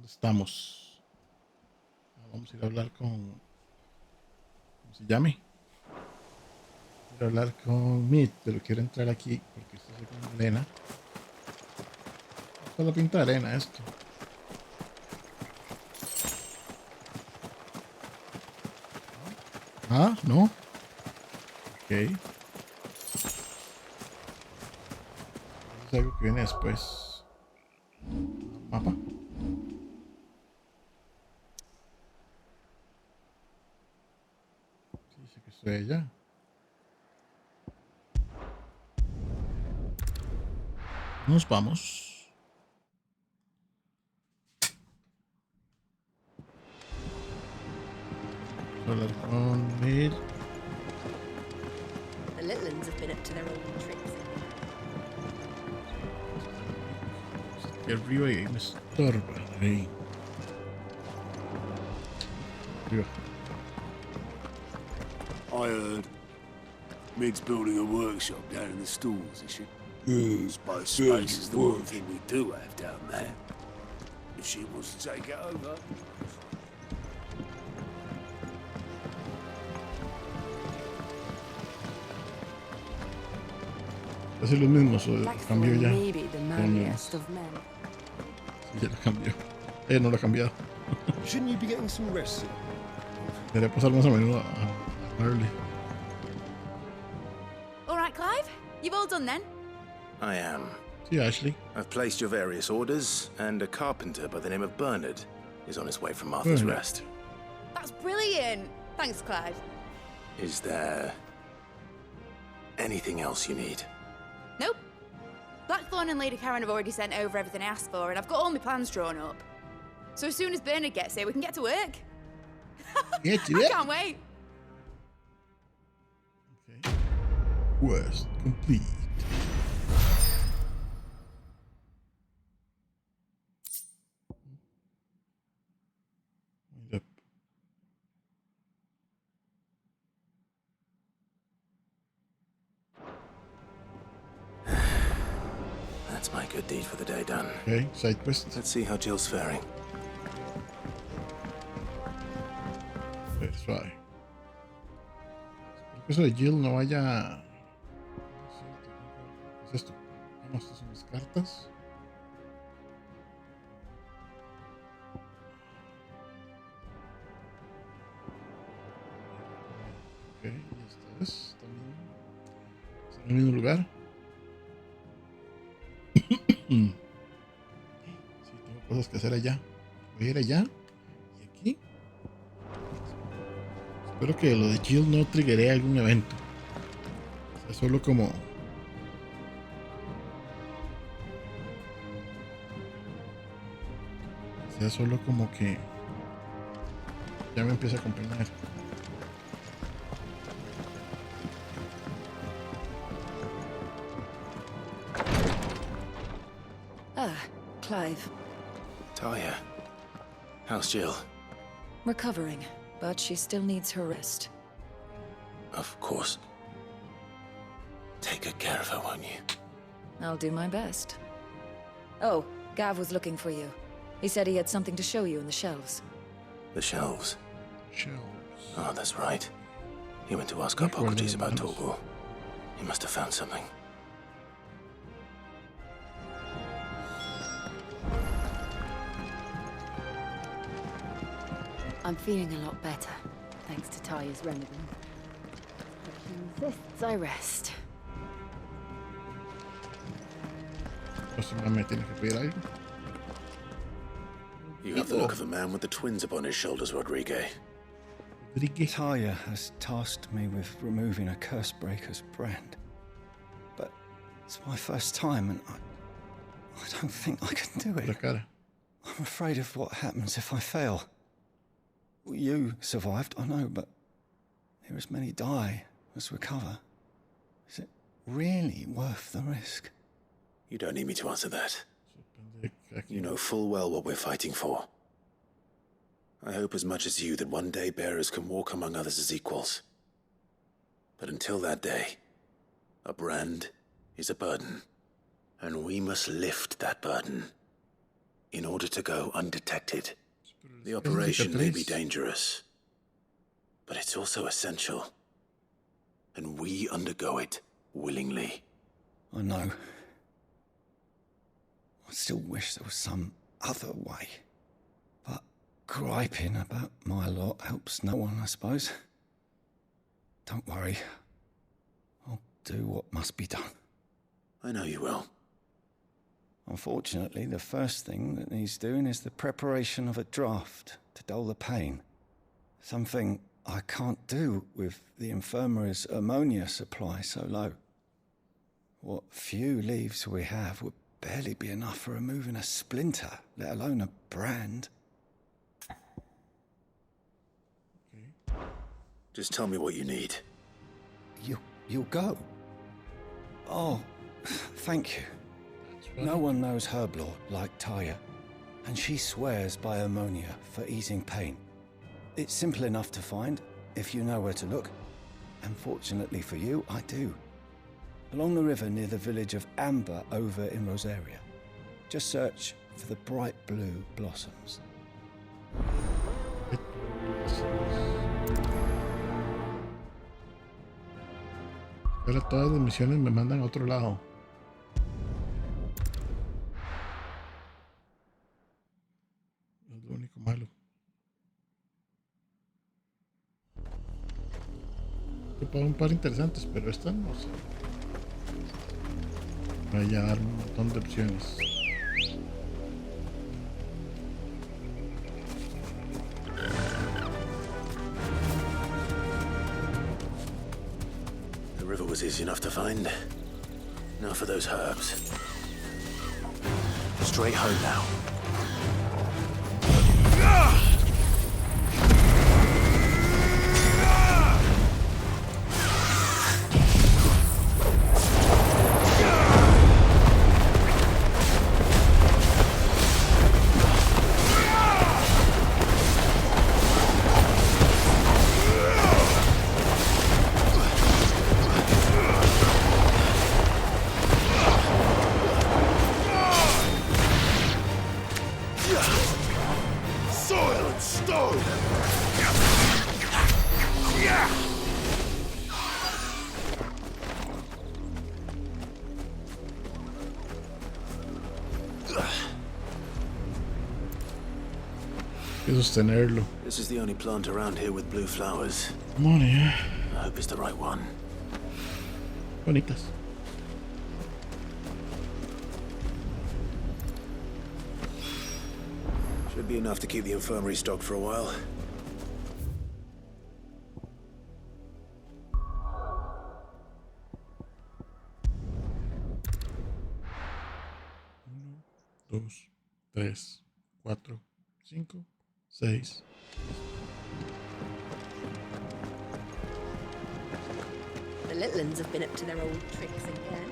estamos? Vamos a ir a hablar con... ¿Cómo se llame? Quiero hablar con Meet, pero quiero entrar aquí porque esto es como arena. Solo pinta de arena esto. Ah, no. Ok. Es algo que viene después. Mapa. Sí, sé que estoy allá. Nos vamos. Hablar con Meet. The little ones have been up to their old tricks. Aquí arriba y me estorba. Ahí. Arriba. I heard Mid's building a workshop down in the stalls, is she? I suppose space is the one thing we do have down there. If she wants to take it over. Hace lo mismo, lo cambió ya. Maybe the manliest of men. Sí, ya lo cambió. No lo ha cambiado. Shouldn't you be getting some rest? Debería pasar más a menudo a Marley. All right, Clive? You've all done then? I am. Sí, Ashley. I've placed your various orders, and a carpenter by the name of Bernard is on his way from Arthur's Bernard. Rest. That's brilliant. Thanks, Clive. Is there anything else you need? Nope. Blackthorn and Lady Karen have already sent over everything I asked for, and I've got all my plans drawn up. So as soon as Bernard gets here, we can get to work. Get to I it. can't wait. Okay. Quest complete. Yep. That's my good deed for the day done. Okay, side quest. Let's see how Jill's faring. Okay, suave. Espero que eso de Jill no vaya... ¿Qué es esto? Ah, no, estas son mis cartas. Ok, y esta es también... ¿Está en el mismo lugar? Sí, tengo cosas que hacer allá. Voy a ir allá. Y aquí. Espero que lo de Jill no triggeré algún evento. O sea, solo como... sea solo como que... Ya me empieza a acompañar. Ah, Clive. Talia, how's Jill? Recovering, but she still needs her rest. Of course. Take good care of her, won't you? I'll do my best. Oh, Gav was looking for you. He said he had something to show you in the shelves. The shelves. Shells. Oh, that's right. He went to ask Hippocrates about Torgal. He must have found something. I'm feeling a lot better, thanks to Talia's remedy. But she insists I rest. Próxima me tiene que pedir algo. You have the look of a man with the twins upon his shoulders, Rodrigue. Rodriguez. Talia has tasked me with removing a curse breaker's brand. But it's my first time and I don't think I can do La it. cara. I'm afraid of what happens if I fail. You survived, I know, but here as many die as recover. Is it really worth the risk? You don't need me to answer that. Sorprende que aquí- You know full well what we're fighting for. I hope as much as you that one day bearers can walk among others as equals. But until that day, a brand is a burden, and we must lift that burden. in order to go undetected. The Es una operation may be cicatriz. dangerous, but it's also essential. And we undergo it willingly. I know. I still wish there was some other way. But griping about my lot helps no one, I suppose. Don't worry. I'll do what must be done. I know you will. Unfortunately, the first thing that needs doing is the preparation of a draft to dull the pain. Something I can't do with the infirmary's ammonia supply so low. What few leaves we have would barely be enough for removing a splinter, let alone a brand. Just tell me what you need. You'll go? Oh, thank you. No one knows Herb Lord like Taya, and she swears by ammonia for easing pain. It's simple enough to find, if you know where to look. And fortunately for you, I do. Along the river near the village of Amber over in Rosaria. Just search for the bright blue blossoms. Ahora todas las misiones me mandan a otro lado. Es lo único malo. He para un par interesantes, pero esta no sé. Vaya a dar un montón de opciones. The river was easy enough to find. Now for those herbs. Straight home now. Soil and stone! Hay que sostenerlo. This is the only plant around here with blue flowers. Monia. I hope it's the right one. Bonitas. Should be enough to keep the infirmary stocked for a while. Dos, tres, cuatro, cinco, seis. The little uns have been up to their old tricks again.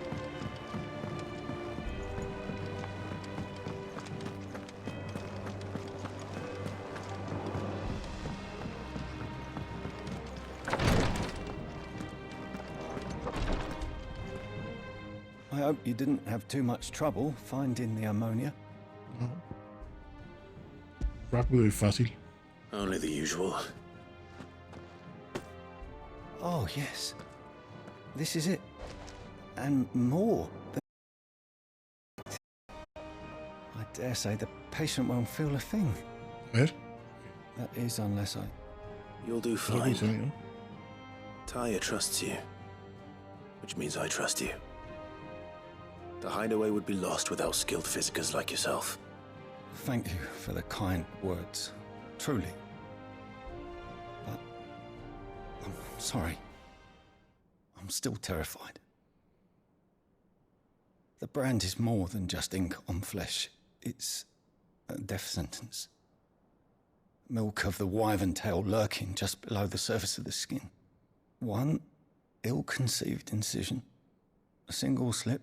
I hope you didn't have too much trouble finding the ammonia. No. Rápido y fácil. Only the usual. Oh, yes. This is it. And more. I dare say the patient won't feel a thing. A ver. That is unless I... You'll do Algo fine. de sonido. Taya trusts you, which means I trust you. The hideaway would be lost without skilled physicers like yourself. Thank you for the kind words. Truly. But... I'm sorry. I'm still terrified. The brand is more than just ink on flesh. It's a death sentence. Milk of the wyvern tail lurking just below the surface of the skin. One ill-conceived incision, a single slip,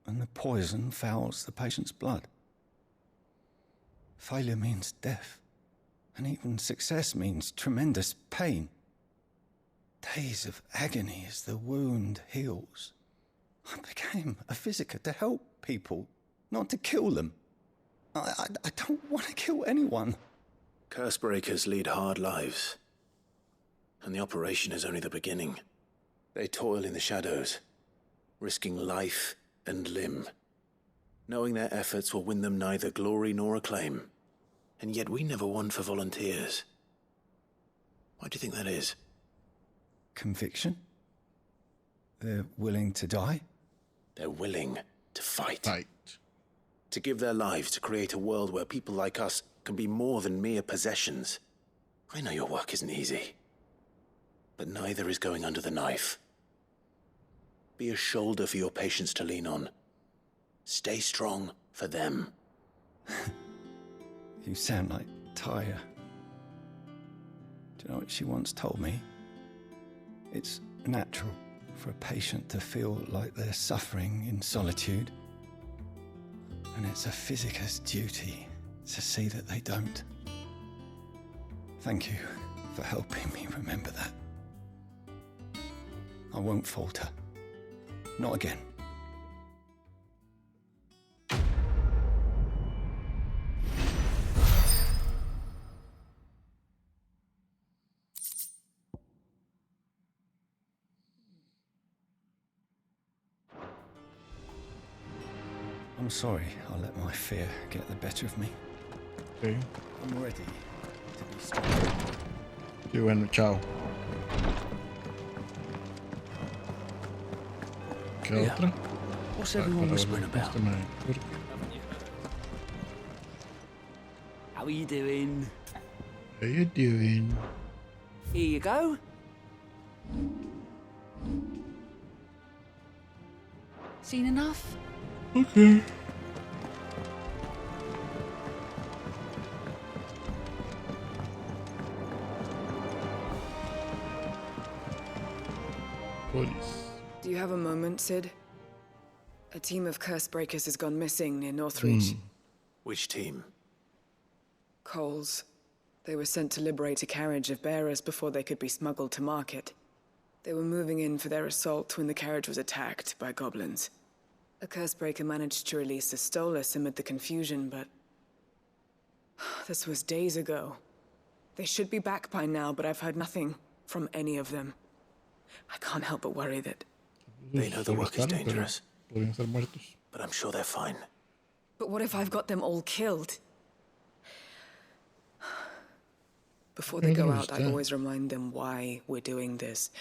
and the poison fouls the patient's blood. Failure means death, and even success means tremendous pain. Days of agony as the wound heals. I became a physiker to help people, not to kill them. I don't want to kill anyone. Cursebreakers lead hard lives. And the operation is only the beginning. They toil in the shadows, risking life and limb, knowing their efforts will win them neither glory nor acclaim. And yet we never won for volunteers. Why do you think that is? Conviction? They're willing to die? They're willing to fight. Fight. To give their lives to create a world where people like us can be more than mere possessions. I know your work isn't easy, but neither is going under the knife. Be a shoulder for your patients to lean on. Stay strong for them. You sound like Tyre. Do you know what she once told me? It's natural for a patient to feel like they're suffering in solitude. And it's a physicist's duty to see that they don't. Thank you for helping me remember that. I won't falter. Not again. I'm sorry I let my fear get the better of me. Okay. I'm ready to be strong. Qué bueno, chao. ¿Qué Yeah. otra? What's everyone whispering about? How are you doing? How you doing? Here you go. Seen enough? Okay. Police. Do you have a moment, Sid? A team of Cursebreakers has gone missing near Northreach. Which team? Coles. They were sent to liberate a carriage of bearers before they could be smuggled to market. They were moving in for their assault when the carriage was attacked by goblins. A Cursebreaker managed to release a Stolas amid the confusion, but... this was days ago. They should be back by now, but I've heard nothing from any of them. I can't help but worry that... They know the work is dangerous, Podrían ser muertos. but I'm sure they're fine. But what if I've got them all killed? Before they go out, I always remind them why we're doing this,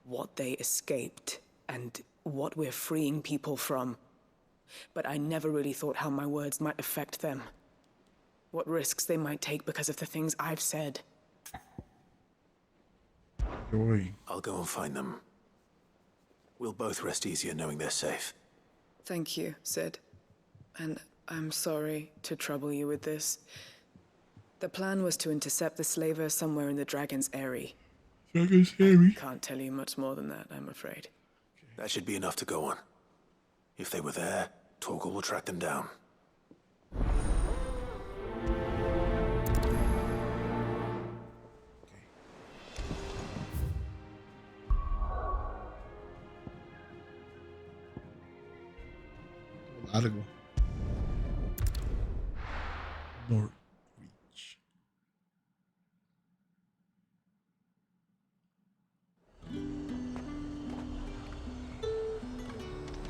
what they escaped, and what we're freeing people from. But I never really thought how my words might affect them. What risks they might take because of the things I've said. Joy. I'll go and find them. We'll both rest easier knowing they're safe. Thank you, Sid. And I'm sorry to trouble you with this. The plan was to intercept the slaver somewhere in the Dragon's Eyrie. Dragon's Eyrie. Can't tell you much more than that, I'm afraid. That should be enough to go on. If they were there, Torgal will track them down. Largo. Northreach.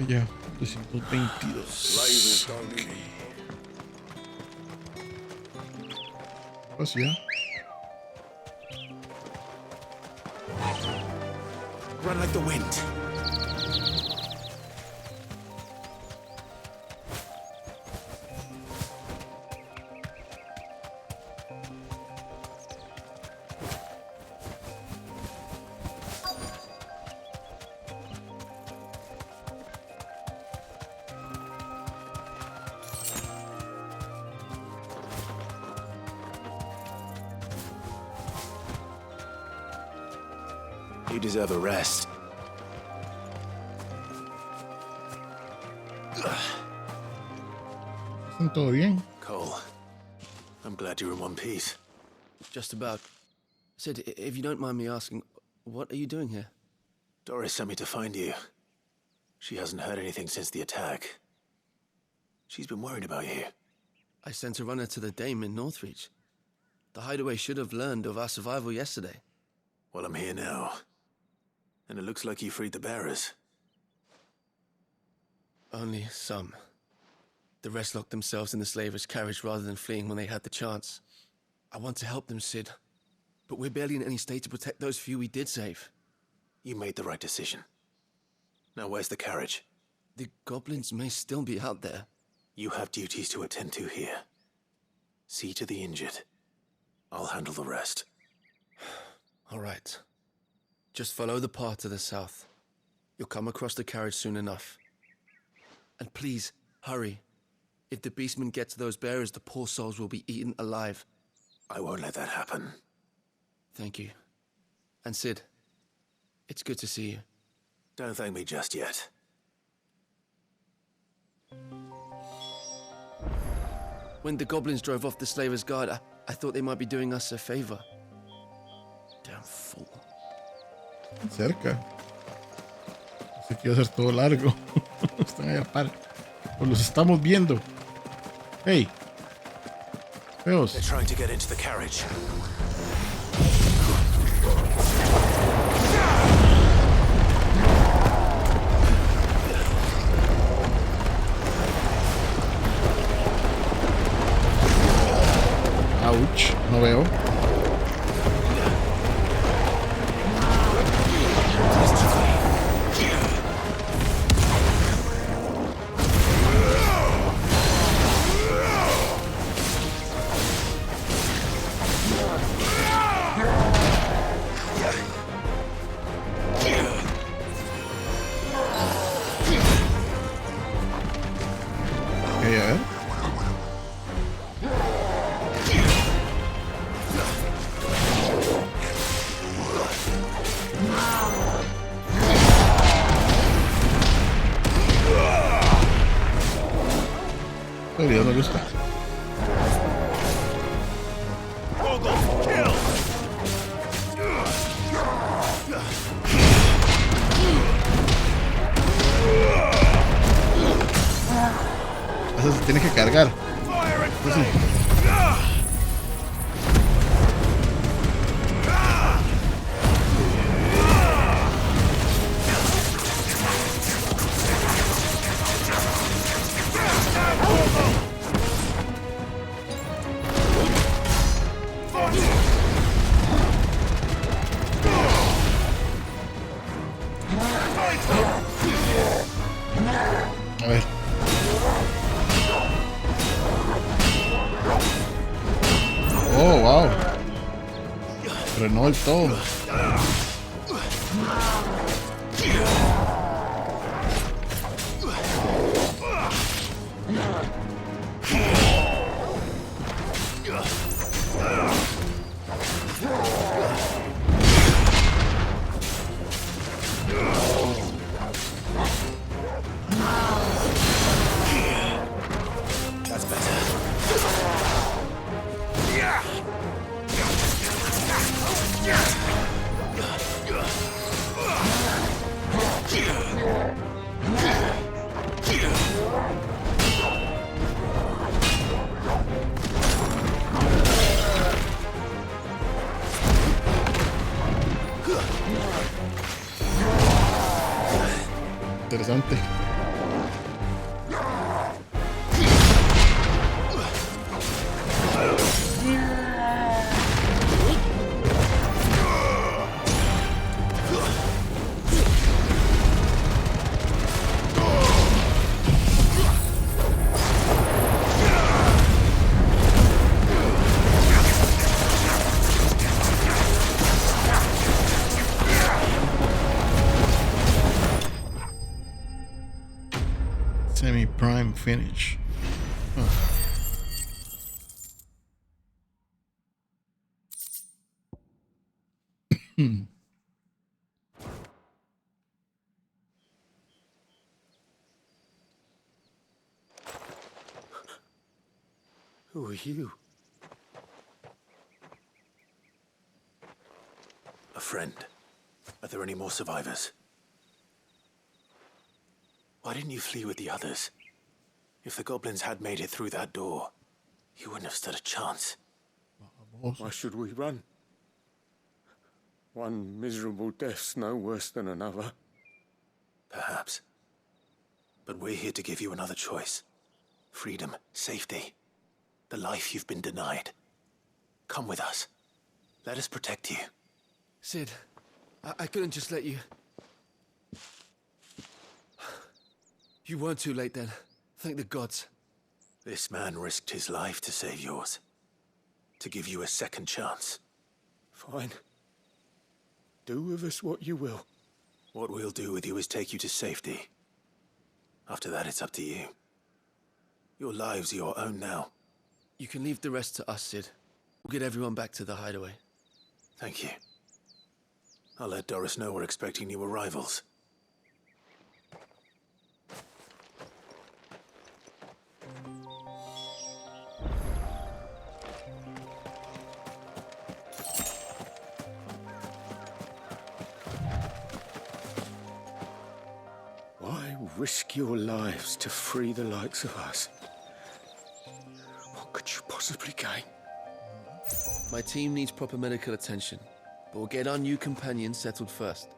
Ya, 222. Ok. Pues ya. Run like the wind. You deserve a rest. ¿Están todo bien? Cole, I'm glad you're in one piece. Just about. Sid, if you don't mind me asking, what are you doing here? Doris sent me to find you. She hasn't heard anything since the attack. She's been worried about you. I sent a runner to the Dame in Northreach. The hideaway should have learned of our survival yesterday. Well, I'm here now. And it looks like you freed the bearers. Only some. The rest locked themselves in the slavers' carriage rather than fleeing when they had the chance. I want to help them, Sid. But we're barely in any state to protect those few we did save. You made the right decision. Now where's the carriage? The goblins may still be out there. You have duties to attend to here. See to the injured. I'll handle the rest. All right. Just follow the path to the south. You'll come across the carriage soon enough. And please, hurry. If the beastmen get to those bearers, the poor souls will be eaten alive. I won't let that happen. Thank you. And Sid, it's good to see you. Don't thank me just yet. When the goblins drove off the slavers' guard, I thought they might be doing us a favor. Damn fool. Cerca. Se quiere hacer todo largo. Están ahí al par. Pues los estamos viendo. Hey. Feos. They're trying to get into the carriage. Ouch. No veo. A ver. El video me gusta. Eso se tiene que cargar. Eso sí. A ver. Oh, wow. Pero no del todo. That's better. Interesante. Semi-prime finish. Huh. Who are you? A friend. Are there any more survivors? Why didn't you flee with the others? If the goblins had made it through that door... You wouldn't have stood a chance. Why should we run? One miserable death's no worse than another. Perhaps. But we're here to give you another choice. Freedom, safety, the life you've been denied. Come with us. Let us protect you. Sid, I couldn't just let you... You weren't too late then. Thank the gods. This man risked his life to save yours. To give you a second chance. Fine. Do with us what you will. What we'll do with you is take you to safety. After that, it's up to you. Your lives are your own now. You can leave the rest to us, Sid. We'll get everyone back to the hideaway. Thank you. I'll let Doris know we're expecting new arrivals. Why risk your lives to free the likes of us? What could you possibly gain? My team needs proper medical attention, but we'll get our new companion settled first.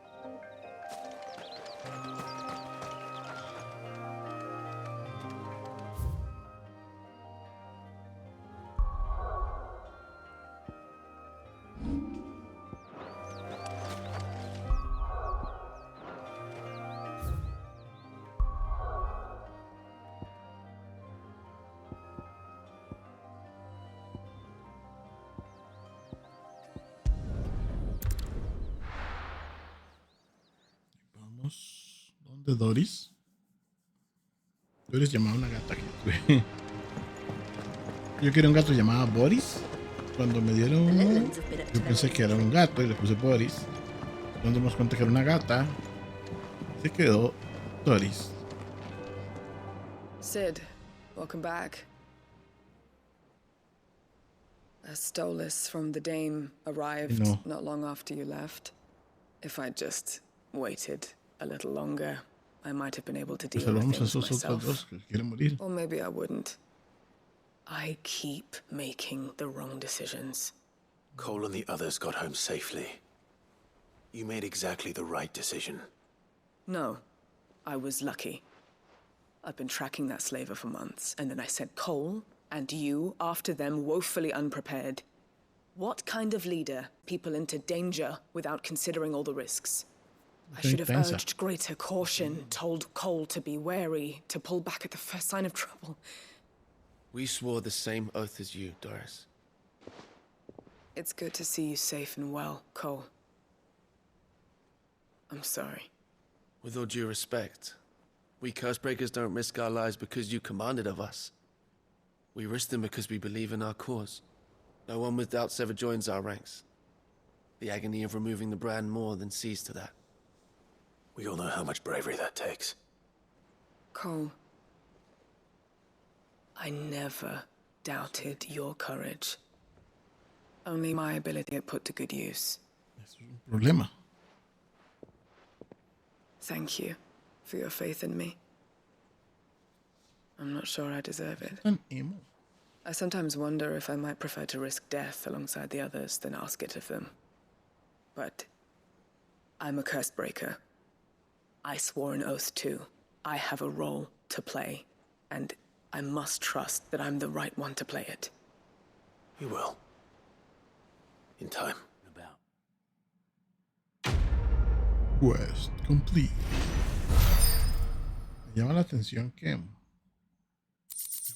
¿Dónde Doris? Doris llamaba a una gata que tuve. Yo quería un gato llamado Boris. Cuando me dieron, yo pensé que era un gato y le puse Boris. Cuando nos conté que era una gata, se quedó Doris. Sid, welcome back. A Stolas from the Dame arrived not long after you left. If I'd just waited a little longer, I might have been able to deal with things myself. Or maybe I wouldn't. I keep making the wrong decisions. Cole and the others got home safely. You made exactly the right decision. No, I was lucky. I've been tracking that slaver for months, and then I sent Cole and you after them, woefully unprepared. What kind of leader people into danger without considering all the risks? I should have urged greater caution, told Cole to be wary, to pull back at the first sign of trouble. We swore the same oath as you, Doris. It's good to see you safe and well, Cole. I'm sorry. With all due respect, we Cursebreakers don't risk our lives because you commanded of us. We risk them because we believe in our cause. No one with doubts ever joins our ranks. The agony of removing the brand more than sees to that. We all know how much bravery that takes. Cole, I never doubted your courage. Only my ability to put to good use. Eso es un problema. Thank you for your faith in me. I'm not sure I deserve it. I sometimes wonder if I might prefer to risk death alongside the others than ask it of them. But I'm a Cursebreaker. I swore an oath too. I have a role to play, and I must trust that I'm the right one to play it. You will. In time. Quest complete. Me llama la atención que el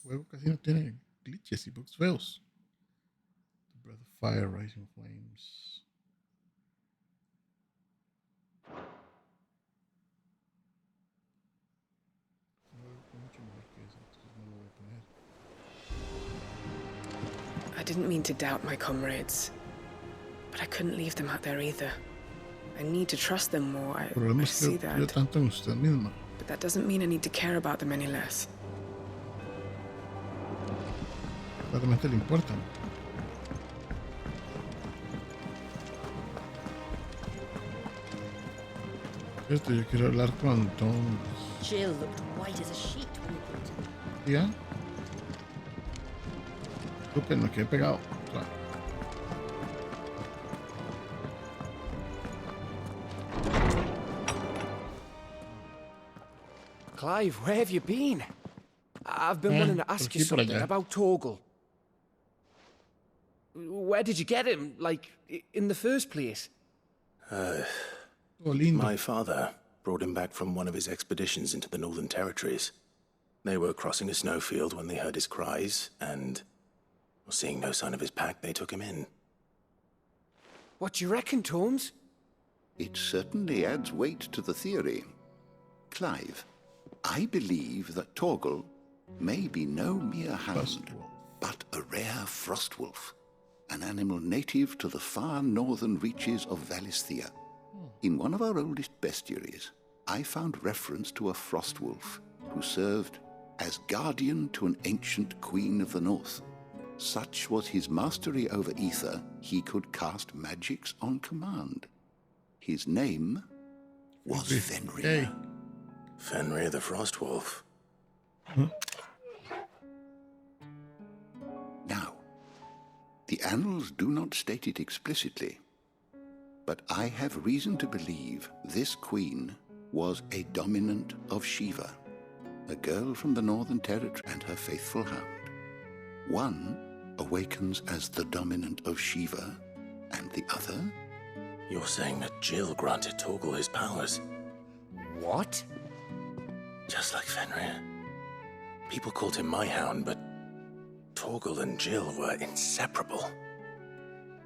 juego casi no tiene glitches y bugs feos. The Breath of Fire, Rising Flames. I didn't mean to doubt my comrades, but I couldn't leave them out there either. I need to trust them more. I see that. But that doesn't mean I need to care about them any less. Claramente le importan. Esto yo quiero hablar con Tom. Jill looked white as a sheet when you put it. ¿Ya? Súper, me quedé pegado. Claro. Clive, where have you been? I've been wanting to por ask aquí, you por something allá. about Torgal. Where did you get him, like, in the first place? Oh, lindo. My father brought him back from one of his expeditions into the Northern Territories. They were crossing a snowfield when they heard his cries, and seeing no sign of his pack, they took him in. What do you reckon, Tomes? It certainly adds weight to the theory. Clive, I believe that Torgal may be no mere hound, but a rare frostwolf, an animal native to the far northern reaches of Valisthea. In one of our oldest bestiaries, I found reference to a frostwolf who served as guardian to an ancient queen of the north. Such was his mastery over ether, he could cast magics on command. His name was Fenrir. Hey. Fenrir the Frostwolf. Now, the annals do not state it explicitly, but I have reason to believe this queen was a dominant of Shiva, a girl from the Northern Territory and her faithful hound. One awakens as the dominant of Shiva, and the other? You're saying that Jill granted Torgal his powers? What? Just like Fenrir. People called him my hound, but Torgal and Jill were inseparable.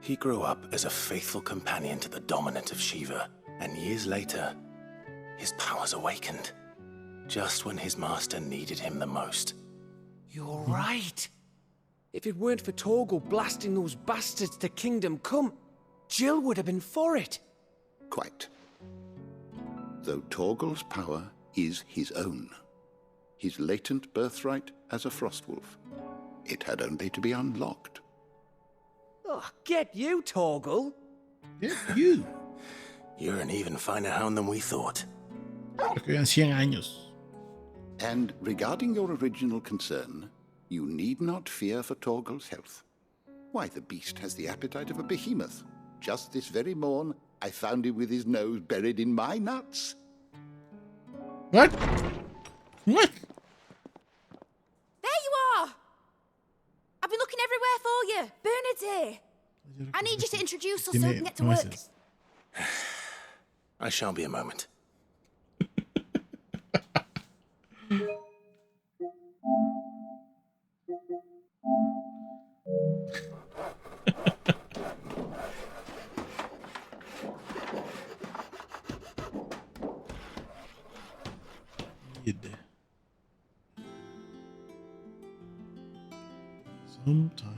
He grew up as a faithful companion to the dominant of Shiva, and years later, his powers awakened, just when his master needed him the most. You're right. If it weren't for Torgal blasting those bastards to Kingdom Come, Jill would have been for it. Quite. Though Torgal's power is his own, his latent birthright as a frostwolf, it had only to be unlocked. Oh, get you, Torgal. Yeah, you. You're an even finer hound than we thought. Creo que eran 100 años. And regarding your original concern, you need not fear for Torgal's health. Why, the beast has the appetite of a behemoth. Just this very morn, I found him with his nose buried in my nuts. What? What? There you are! I've been looking everywhere for you. Bernard's here. I need you to introduce us so we can get to work. I shall be a moment. Sometime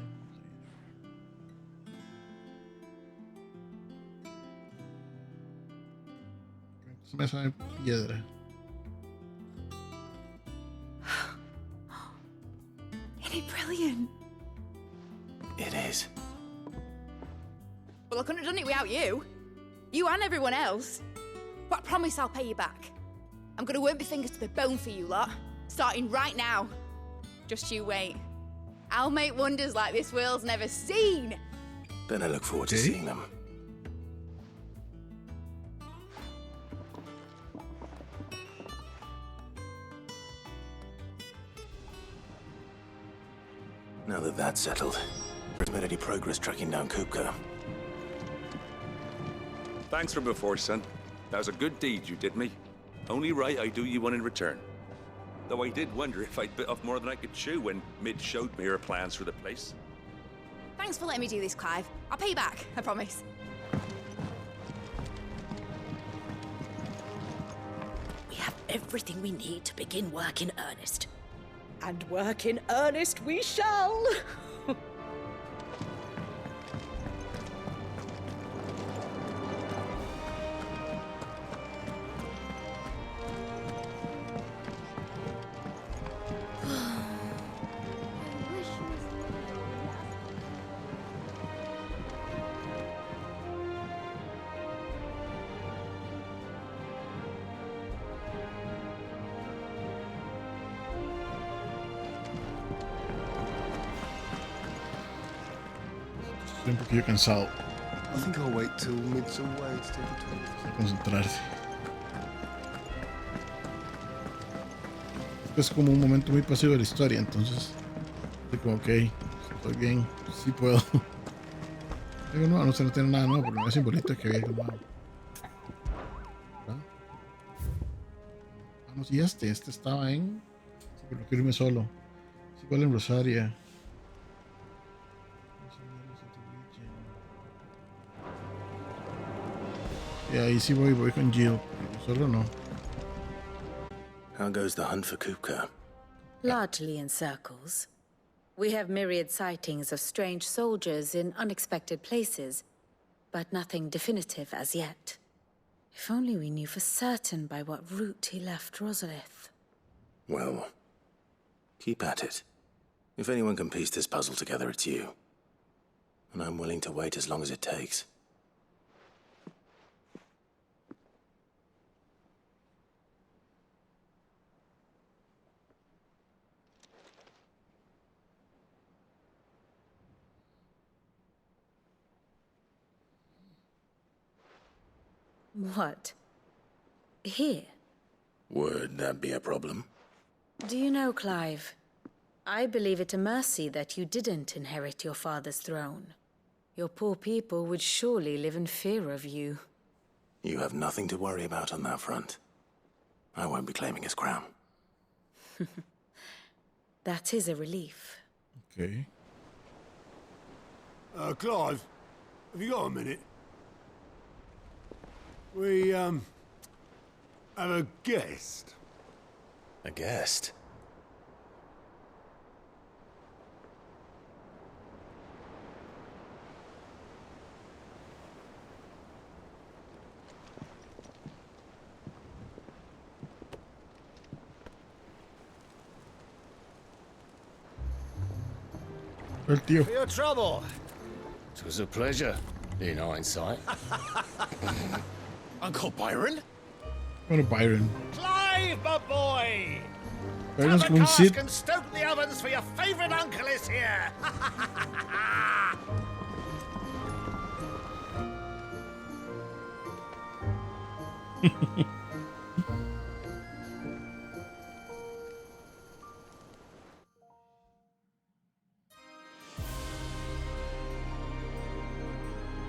later. Mesa de piedra. Isn't it brilliant? It is. Well, I couldn't have done it without you. You and everyone else. But I promise I'll pay you back. I'm gonna work my fingers to the bone for you lot, starting right now. Just you wait. I'll make wonders like this world's never seen. Then I look forward to seeing them. Now that that's settled, haven't made any progress tracking down Kupka. Thanks from before, son. That was a good deed you did me. Only right I do you one in return. Though I did wonder if I'd bit off more than I could chew when Mid showed me her plans for the place. Thanks for letting me do this, Clive. I'll pay you back, I promise. We have everything we need to begin work in earnest. And work in earnest we shall! Estoy un poquillo cansado. I think I'll wait till mid's away to take a talk. Hay que concentrarse. Esto es como un momento muy pasivo de la historia, entonces estoy como, ok, estoy bien, sí puedo. Algo nuevo, no se no tiene nada nuevo, porque no es simbolito que había algo nuevo. ¿Verdad? Vamos, y este estaba en... Sí, pero quiero irme solo. Es igual en Rosaria. Y ahí sí voy con Jill, pero solo no. How goes the hunt for Kupka? Largely in circles. We have myriad sightings of strange soldiers in unexpected places, but nothing definitive as yet. If only we knew for certain by what route he left Rosalith. Well, keep at it. If anyone can piece this puzzle together, it's you. And I'm willing to wait as long as it takes. What? Here? Would that be a problem? Do you know, Clive? I believe it a mercy that you didn't inherit your father's throne. Your poor people would surely live in fear of you. You have nothing to worry about on that front. I won't be claiming his crown. That is a relief. Okay. Clive, have you got a minute? We, have a guest. A guest? El tío. For your trouble. It was a pleasure, in hindsight. Uncle Byron? Bueno, Byron. Clive, my boy! Byron's Have como a un cask Sith. and stoke the ovens for your favorite uncle is here!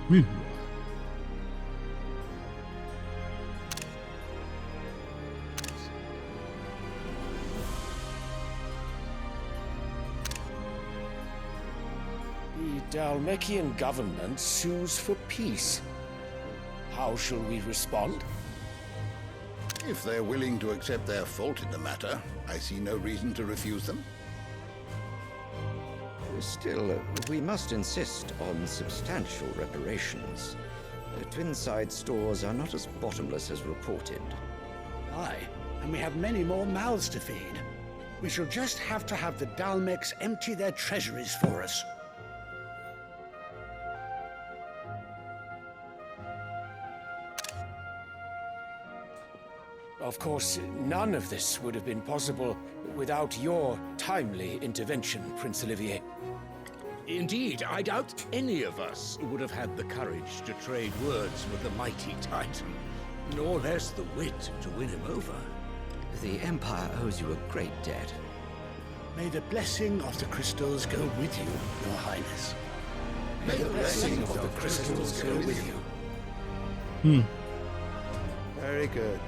Uy. The Dalmekian government sues for peace. How shall we respond? If they're willing to accept their fault in the matter, I see no reason to refuse them. Still, we must insist on substantial reparations. Twinside stores are not as bottomless as reported. Aye, and we have many more mouths to feed. We shall just have to have the Dalmecs empty their treasuries for us. Of course, none of this would have been possible without your timely intervention, Prince Olivier. Indeed, I doubt any of us would have had the courage to trade words with the mighty Titan, nor less the wit to win him over. The Empire owes you a great debt. May the blessing of the crystals go with you, Your Highness. May the blessing of the crystals go with you. Very good.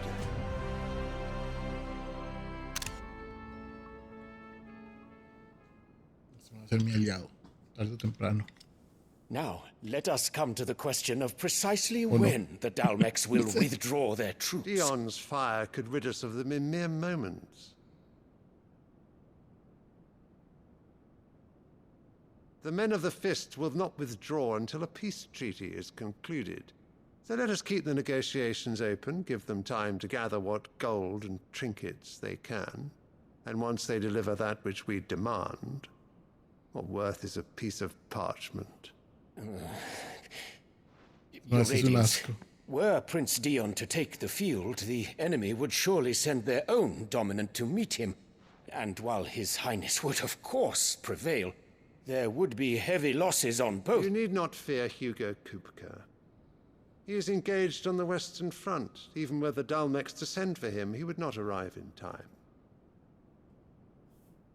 Este va a ser mi aliado, tarde o temprano. Now, let us come to the question of precisely no. when the Dalmecs will withdraw their troops. Dion's fire could rid us of them in mere moments. The men of the Fist will not withdraw until a peace treaty is concluded. So let us keep the negotiations open, give them time to gather what gold and trinkets they can. And once they deliver that which we demand, what worth is a piece of parchment? Your Radiance, were Prince Dion to take the field, the enemy would surely send their own dominant to meet him. And while His Highness would of course prevail, There would be heavy losses on both. You need not fear Hugo Kupka. He is engaged on the Western Front. Even were the Dalmex to send for him, he would not arrive in time.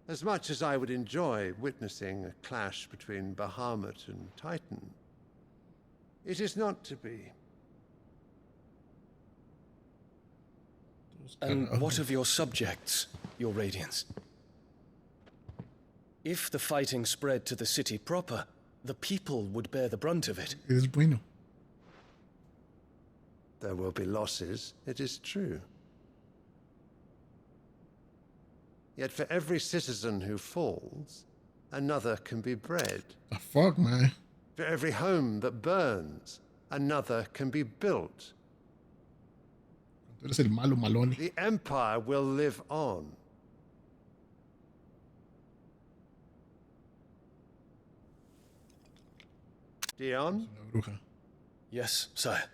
As much as I would enjoy witnessing a clash between Bahamut and Titan, it is not to be. And what of your subjects, your Radiance? If the fighting spread to the city proper, the people would bear the brunt of it. Es bueno. There will be losses, it is true. Yet for every citizen who falls, another can be bred. The fuck, man? For every home that burns, another can be built. Tú eres el malo malone. The Empire will live on. Dion? Yes, sire.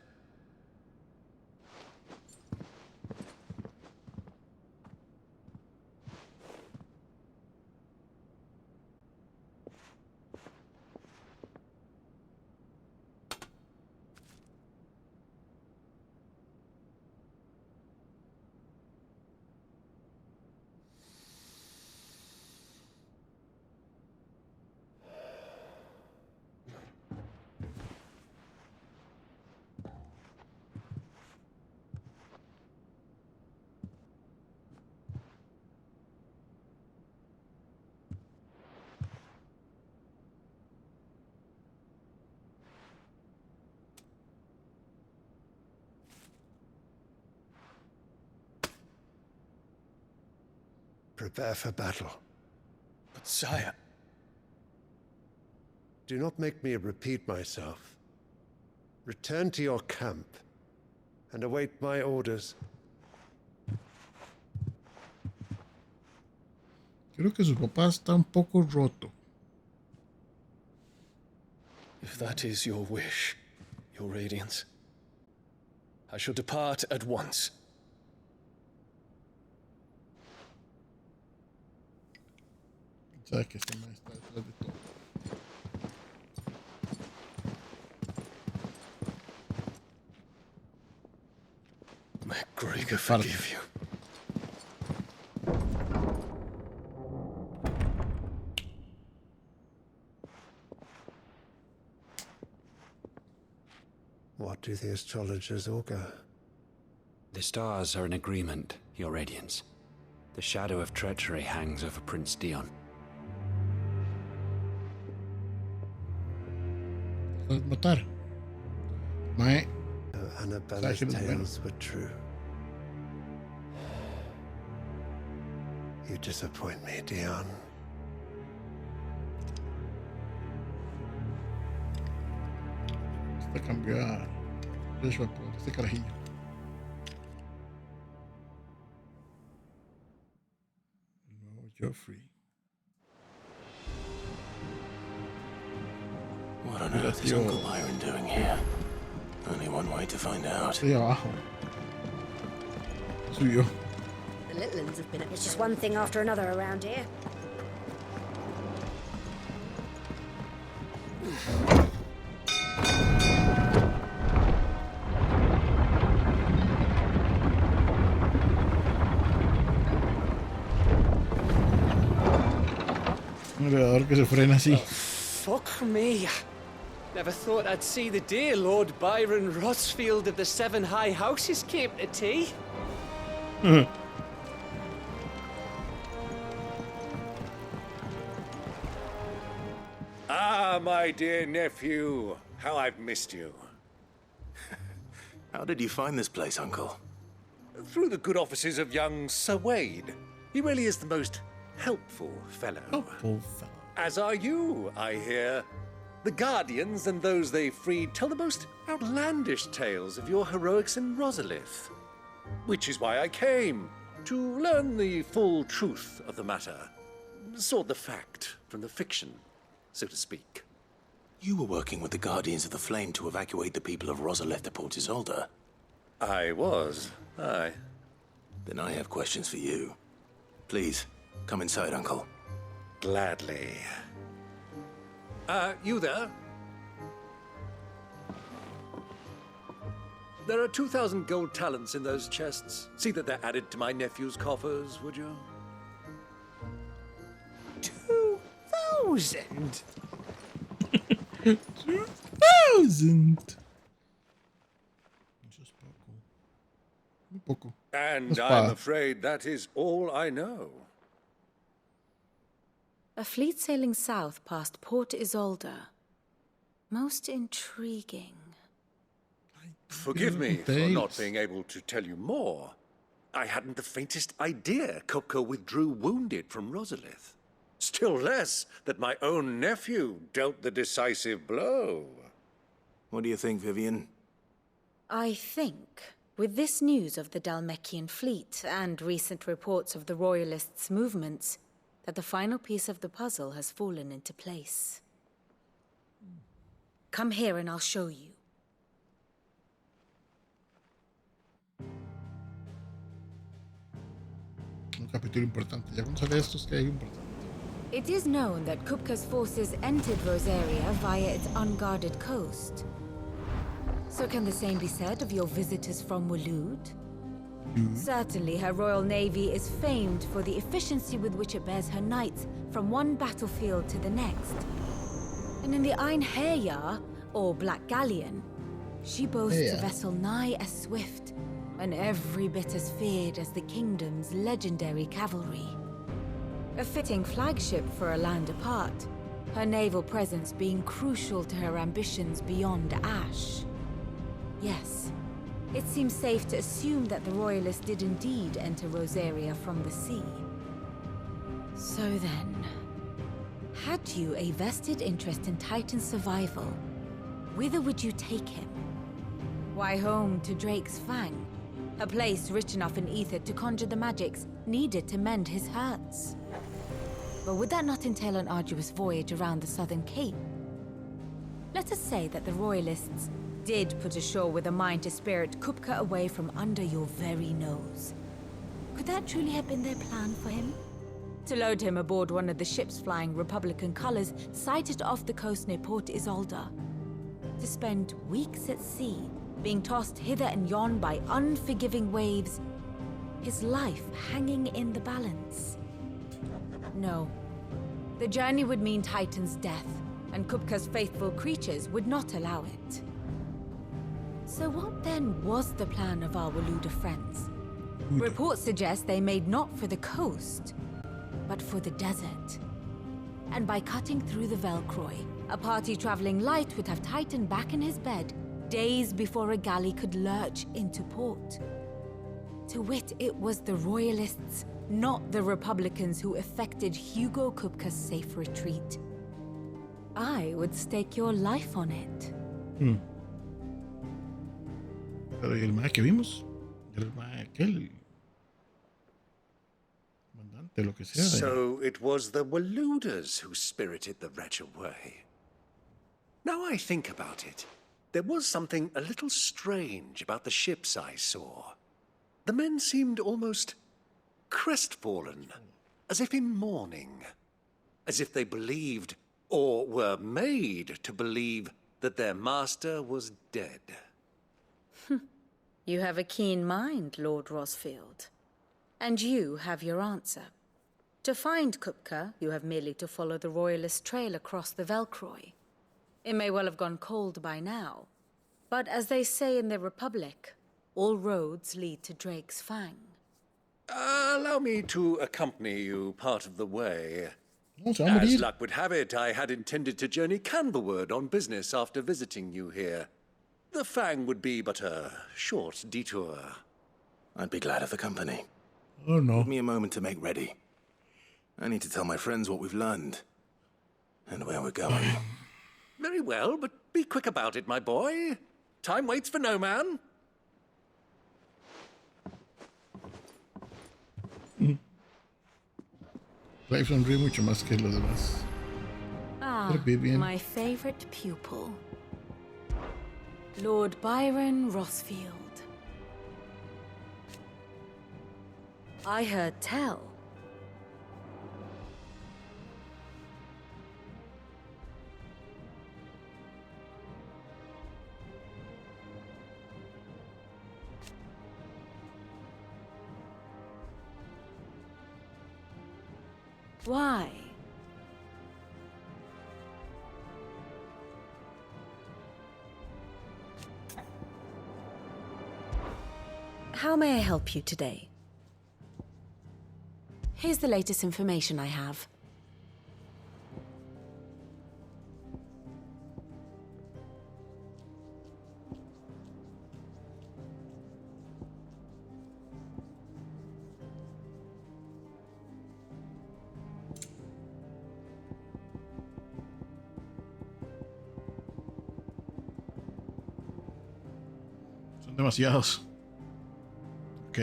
Prepare for battle. But sire... Do not make me repeat myself. Return to your camp and await my orders. Creo que su papá está un poco roto. If that is your wish, your Radiance, I shall depart at once. Sabes que este man está detrás de todo. May Gregor forgive you. What do the astrologers augur? The stars are in agreement, Your Radiance. The shadow of treachery hangs over Prince Dion. Matar. Mae. Annabella's tales were true. You disappoint me, Dion. Esta cambió a Joshua por este carajillo. El nuevo Joffrey. What on earth is Uncle Byron doing here? Only one way to find out. Estoy abajo. Subió. The Littlands have been... It's just one thing after another around here. Un elevador que se frena así. Fuck me. Never thought I'd see the dear Lord Byron Rossfield of the Seven High Houses came to tea. Ah, my dear nephew. How I've missed you. How did you find this place, Uncle? Through the good offices of young Sir Wade. He really is the most helpful fellow. Helpful fellow. As are you, I hear. The Guardians and those they freed tell the most outlandish tales of your heroics in Rosalith. Which is why I came, to learn the full truth of the matter. Sort the fact from the fiction, so to speak. You were working with the Guardians of the Flame to evacuate the people of Rosalith to Port Isolde. I was, aye. Then I have questions for you. Please, come inside, Uncle. Gladly. You there? There are 2,000 gold talents in those chests. See that they're added to my nephew's coffers, would you? 2,000? 2,000. Just poco. Un poco. And I'm afraid that is all I know. A fleet sailing south past Port Isolde. Most intriguing. Forgive me for not being able to tell you more. I hadn't the faintest idea Kupka withdrew wounded from Rosalith. Still less that my own nephew dealt the decisive blow. What do you think, Vivian? I think, with this news of the Dalmekian fleet and recent reports of the Royalists' movements, that the final piece of the puzzle has fallen into place. Come here and I'll show you. Un capítulo importante. Ya cuando sale esto es que hay importante. It is known that Kupka's forces entered Rosaria via its unguarded coast. So can the same be said of your visitors from Waloed? Certainly, her royal navy is famed for the efficiency with which it bears her knights from one battlefield to the next. And in the Einherjar, or Black Galleon, she boasts a vessel nigh as swift and every bit as feared as the kingdom's legendary cavalry. A fitting flagship for a land apart, her naval presence being crucial to her ambitions beyond Ash. Yes, it seems safe to assume that the Royalists did indeed enter Rosaria from the sea. So then, had you a vested interest in Titan's survival, whither would you take him? Why, home to Drake's Fang, a place rich enough in ether to conjure the magics needed to mend his hurts. But would that not entail an arduous voyage around the southern cape? Let us say that the Royalists did put ashore with a mind to spirit Kupka away from under your very nose. Could that truly have been their plan for him? To load him aboard one of the ships flying Republican colors sighted off the coast near Port Isolde. To spend weeks at sea, being tossed hither and yon by unforgiving waves, his life hanging in the balance. No. The journey would mean Titan's death, and Kupka's faithful creatures would not allow it. So what then was the plan of our Waluda friends? Reports suggest they made not for the coast, but for the desert. And by cutting through the Velcroy, a party traveling light would have Titan back in his bed days before a galley could lurch into port. To wit, it was the Royalists, not the Republicans, who effected Hugo Kupka's safe retreat. I would stake your life on it. Pero ¿y el más que vimos? El más aquel mandante, lo que sea. So it was the Waludas who spirited the wretch away. Now I think about it, there was something a little strange about the ships I saw. The men seemed almost crestfallen, as if in mourning, as if they believed, or were made to believe, that their master was dead. You have a keen mind, Lord Rosfield. And you have your answer. To find Kupka, you have merely to follow the Royalist trail across the Velcroy. It may well have gone cold by now, but as they say in the Republic, all roads lead to Drake's Fang. Allow me to accompany you part of the way. somebody- As luck would have it, I had intended to journey Canberward on business after visiting you here. The Fang would be but a short detour. I'd be glad of the company. Oh no. Give me a moment to make ready. I need to tell my friends what we've learned. And where we're going. Very well, but be quick about it, my boy. Time waits for no man. Clive sonríe mucho más que los demás. Ah, my favorite pupil. Lord Byron Rosfield. I heard tell. Why? How may I help you today? Here's the latest information I have. Son demasiados. Ok.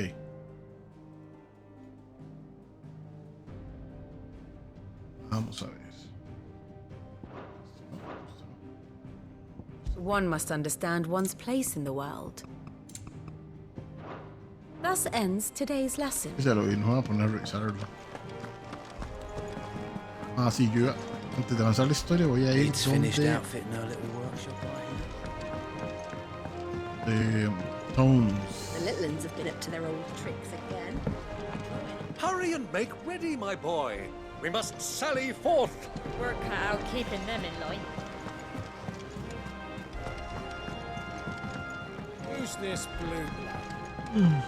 Vamos a ver. One must understand one's place in the world. Thus ends today's lesson. Ya lo vi, nos vamos a poner a revisarlo. Ah, sí, yo iba, antes de avanzar la historia voy a ir It's finished donde outfitting our little workshop right Tones. The little uns have been up to their old tricks again. Hurry and make ready, my boy. We must sally forth. Work cut out keeping them in line. Who's this blue blood?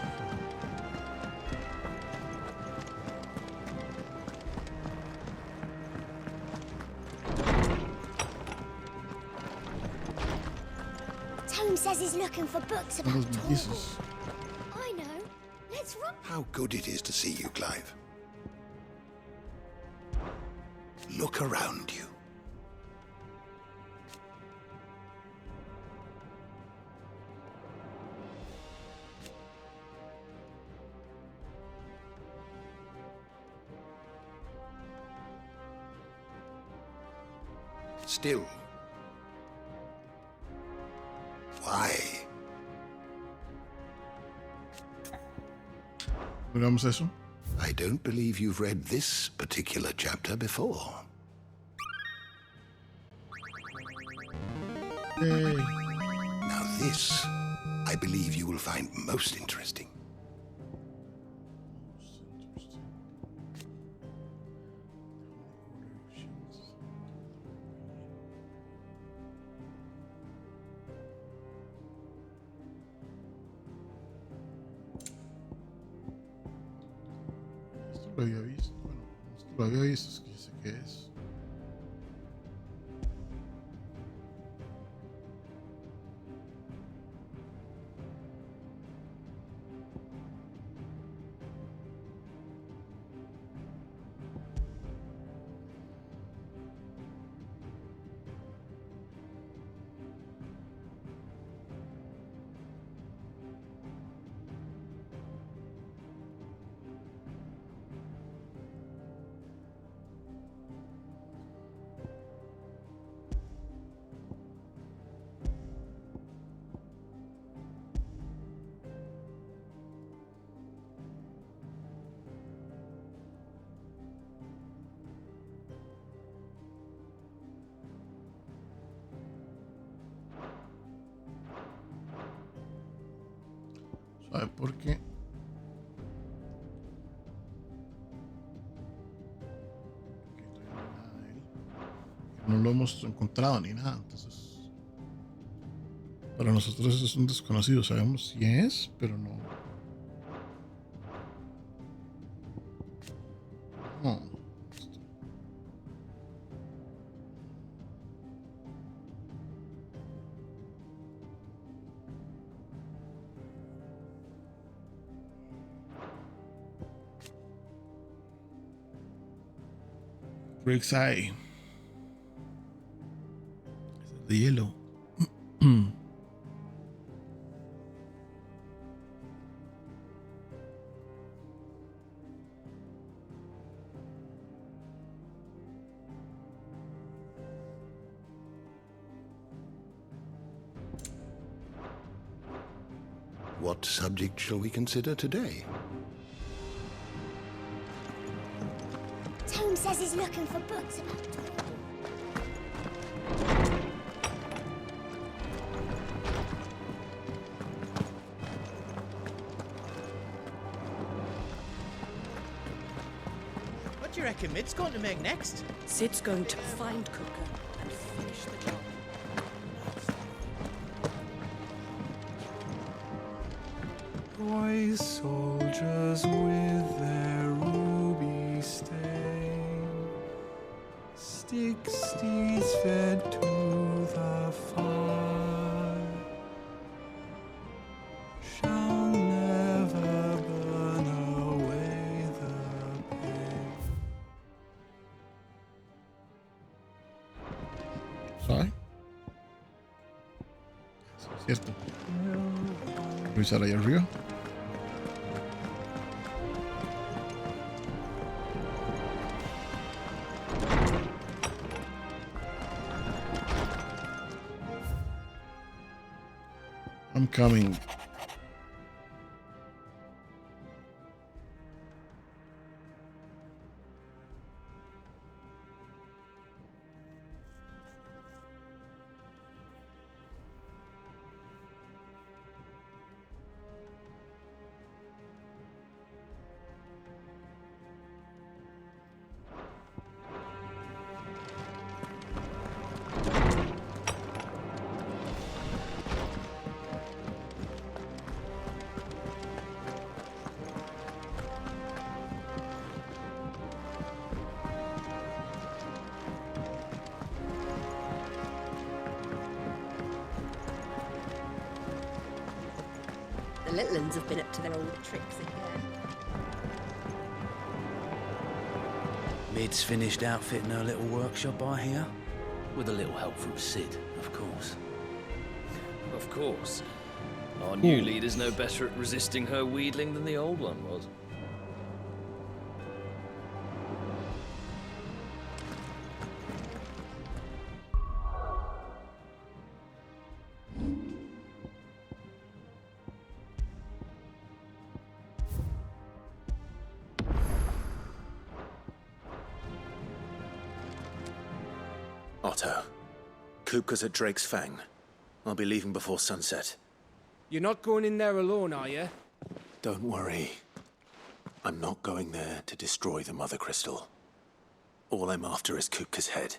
Tone says he's looking for books about Los Torgal. mellizos. I know. Let's run. How good it is to see you, Clive. Look around you. Still. Why? Miramos eso. I don't believe you've read this particular chapter before. Yay. Now this, I believe you will find most interesting. Esto lo había visto. Bueno, esto lo había visto, es que sé qué es. ¿Sabe por qué? No lo hemos encontrado ni nada, entonces para nosotros es un desconocido. Sabemos si es, pero no. No. Breaks Eye. Es de hielo. What subject shall we consider today? Tone says he's looking for books about do you reckon Mid's going to make next? Sid's going to find Cooker and finish the job. Boy soldiers with their ruby stain, stick steeds fed to the fire, shall never burn away the pain. ¿Sabes? Cierto. Revisar ahí arriba. I'm coming. The little ones have been up to their old tricks again. Mid's finished outfitting her little workshop, I hear. With a little help from Sid, of course. Of course. Our new leader's no better at resisting her wheedling than the old one was. Otto, Kupka's at Drake's Fang. I'll be leaving before sunset. You're not going in there alone, are you? Don't worry. I'm not going there to destroy the Mother Crystal. All I'm after is Kupka's head.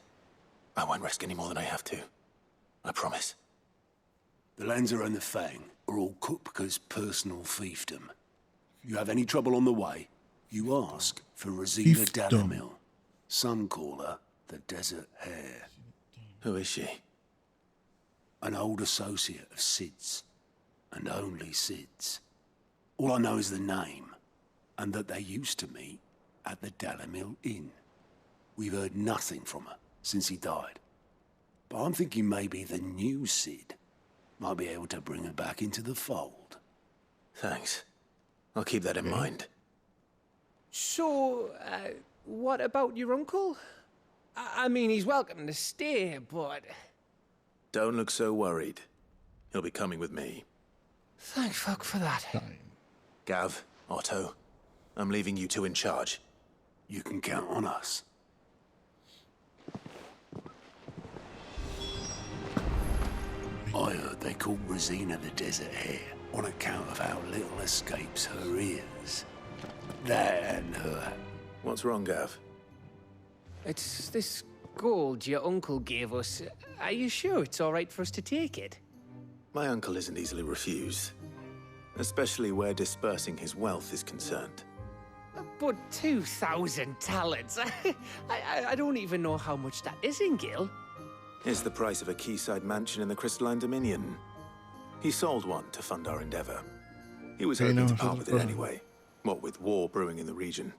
I won't risk any more than I have to. I promise. The Lancer and the Fang are all Kupka's personal fiefdom. If you have any trouble on the way, you ask for Ruzena Dalamil. Some call her the Desert Hare. Who is she? An old associate of Sid's, and only Sid's. All I know is the name, and that they used to meet at the Dalamil Inn. We've heard nothing from her since he died. But I'm thinking maybe the new Sid might be able to bring her back into the fold. Thanks. I'll keep that in mind. So, what about your uncle? I mean, he's welcome to stay, but... Don't look so worried. He'll be coming with me. Thank fuck for that. Gav, Otto, I'm leaving you two in charge. You can count on us. I heard they called Ruzena the Desert Hare on account of how little escapes her ears. That and her... What's wrong, Gav? It's this gold your uncle gave us. Are you sure it's all right for us to take it? My uncle isn't easily refused. Especially where dispersing his wealth is concerned. But 2,000 talents? I don't even know how much that is in Gil. It's the price of a quayside mansion in the Crystalline Dominion. He sold one to fund our endeavor. He was hoping to part with it anyway, what with war brewing in the region.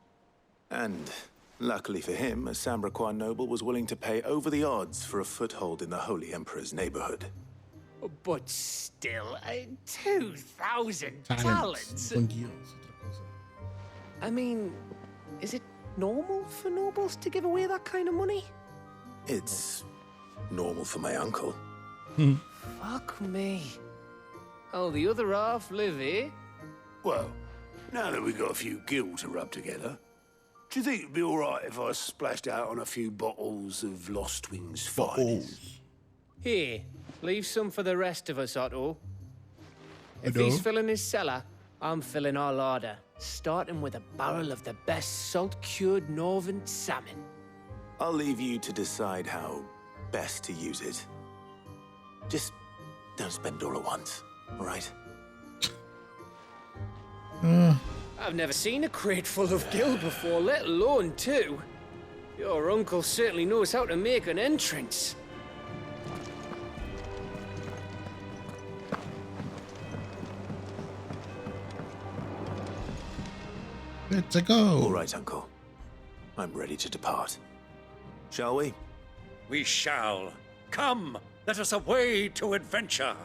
And, luckily for him, a Sambraquan noble was willing to pay over the odds for a foothold in the Holy Emperor's neighborhood. But still, 2,000 talents? I mean, is it normal for nobles to give away that kind of money? It's normal for my uncle. Fuck me. Oh, the other half live, eh? Well, now that we've got a few gil to rub together, do you think it'd be all right if I splashed out on a few bottles of Lost Wings finest? Here, leave some for the rest of us, Otto. If he's filling his cellar, I'm filling our larder, starting with a barrel of the best salt-cured northern salmon. I'll leave you to decide how best to use it. Just don't spend all at once, all right? I've never seen a crate full of gill before, let alone two. Your uncle certainly knows how to make an entrance. Let's go. All right, Uncle. I'm ready to depart. Shall we? We shall. Come, let us away to adventure.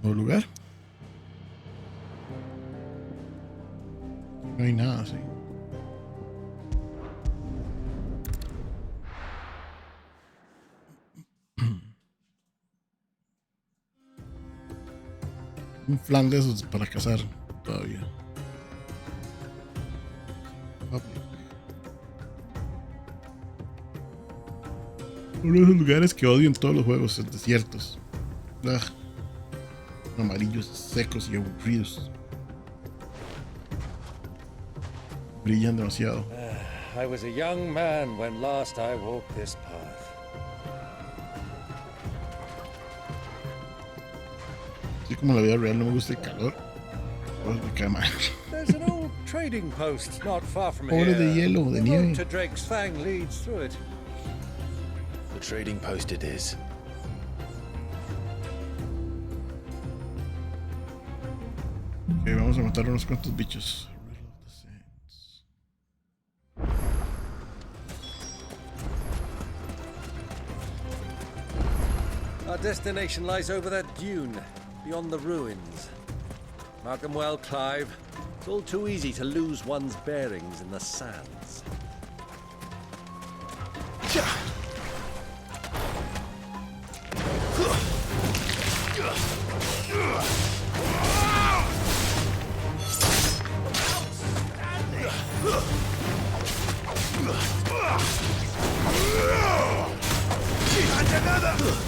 ¿Nuevo lugar? No hay nada, sí. Un flan de esos para cazar todavía. Uno de esos lugares que odio en todos los juegos, es desiertos. Amarillos, secos y aburridos. Brillan demasiado. I was a young man when last I walked this path. Así como en la vida real no me gusta el calor, pues me cae mal. There's an old trading post not far from Pobre here. de hielo, de The nieve. road to Drake's Fang leads through it. The trading post it is. Ok, vamos a matar unos cuantos bichos. Our destination lies over that dune, beyond the ruins. Mark them well, Clive. It's all too easy to lose one's bearings in the sands.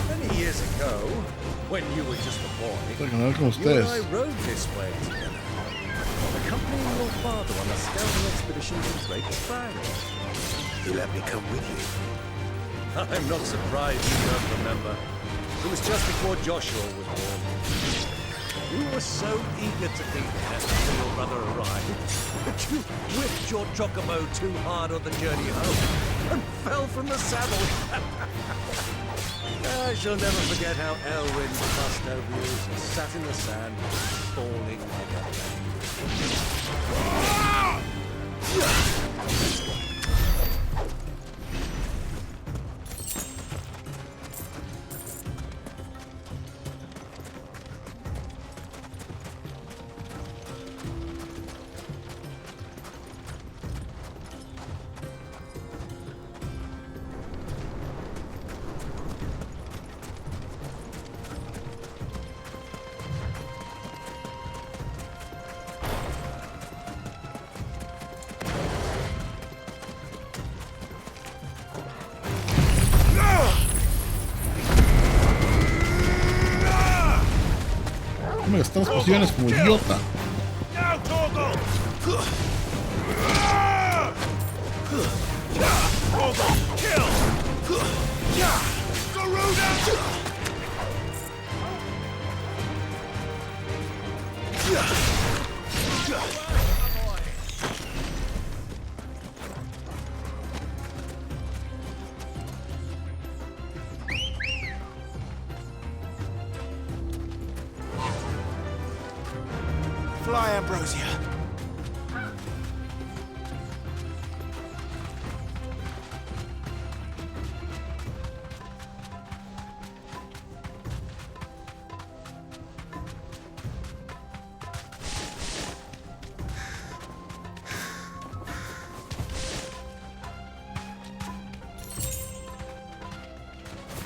Many years ago, when you were just a boy, you and I rode this way together, accompanying your father on a scouting expedition to Drake's Fang. He let me come with you. I'm not surprised you don't remember. It was just before Joshua was born. You were so eager to be there until your brother arrived that you whipped your chocobo too hard on the journey home and fell from the saddle. I shall never forget how Elwyn fussed over you as you sat in the sand, falling like a baby. No me gastas pociones como idiota. Fly, Ambrosia.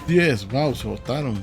Yes, wow, se botaron.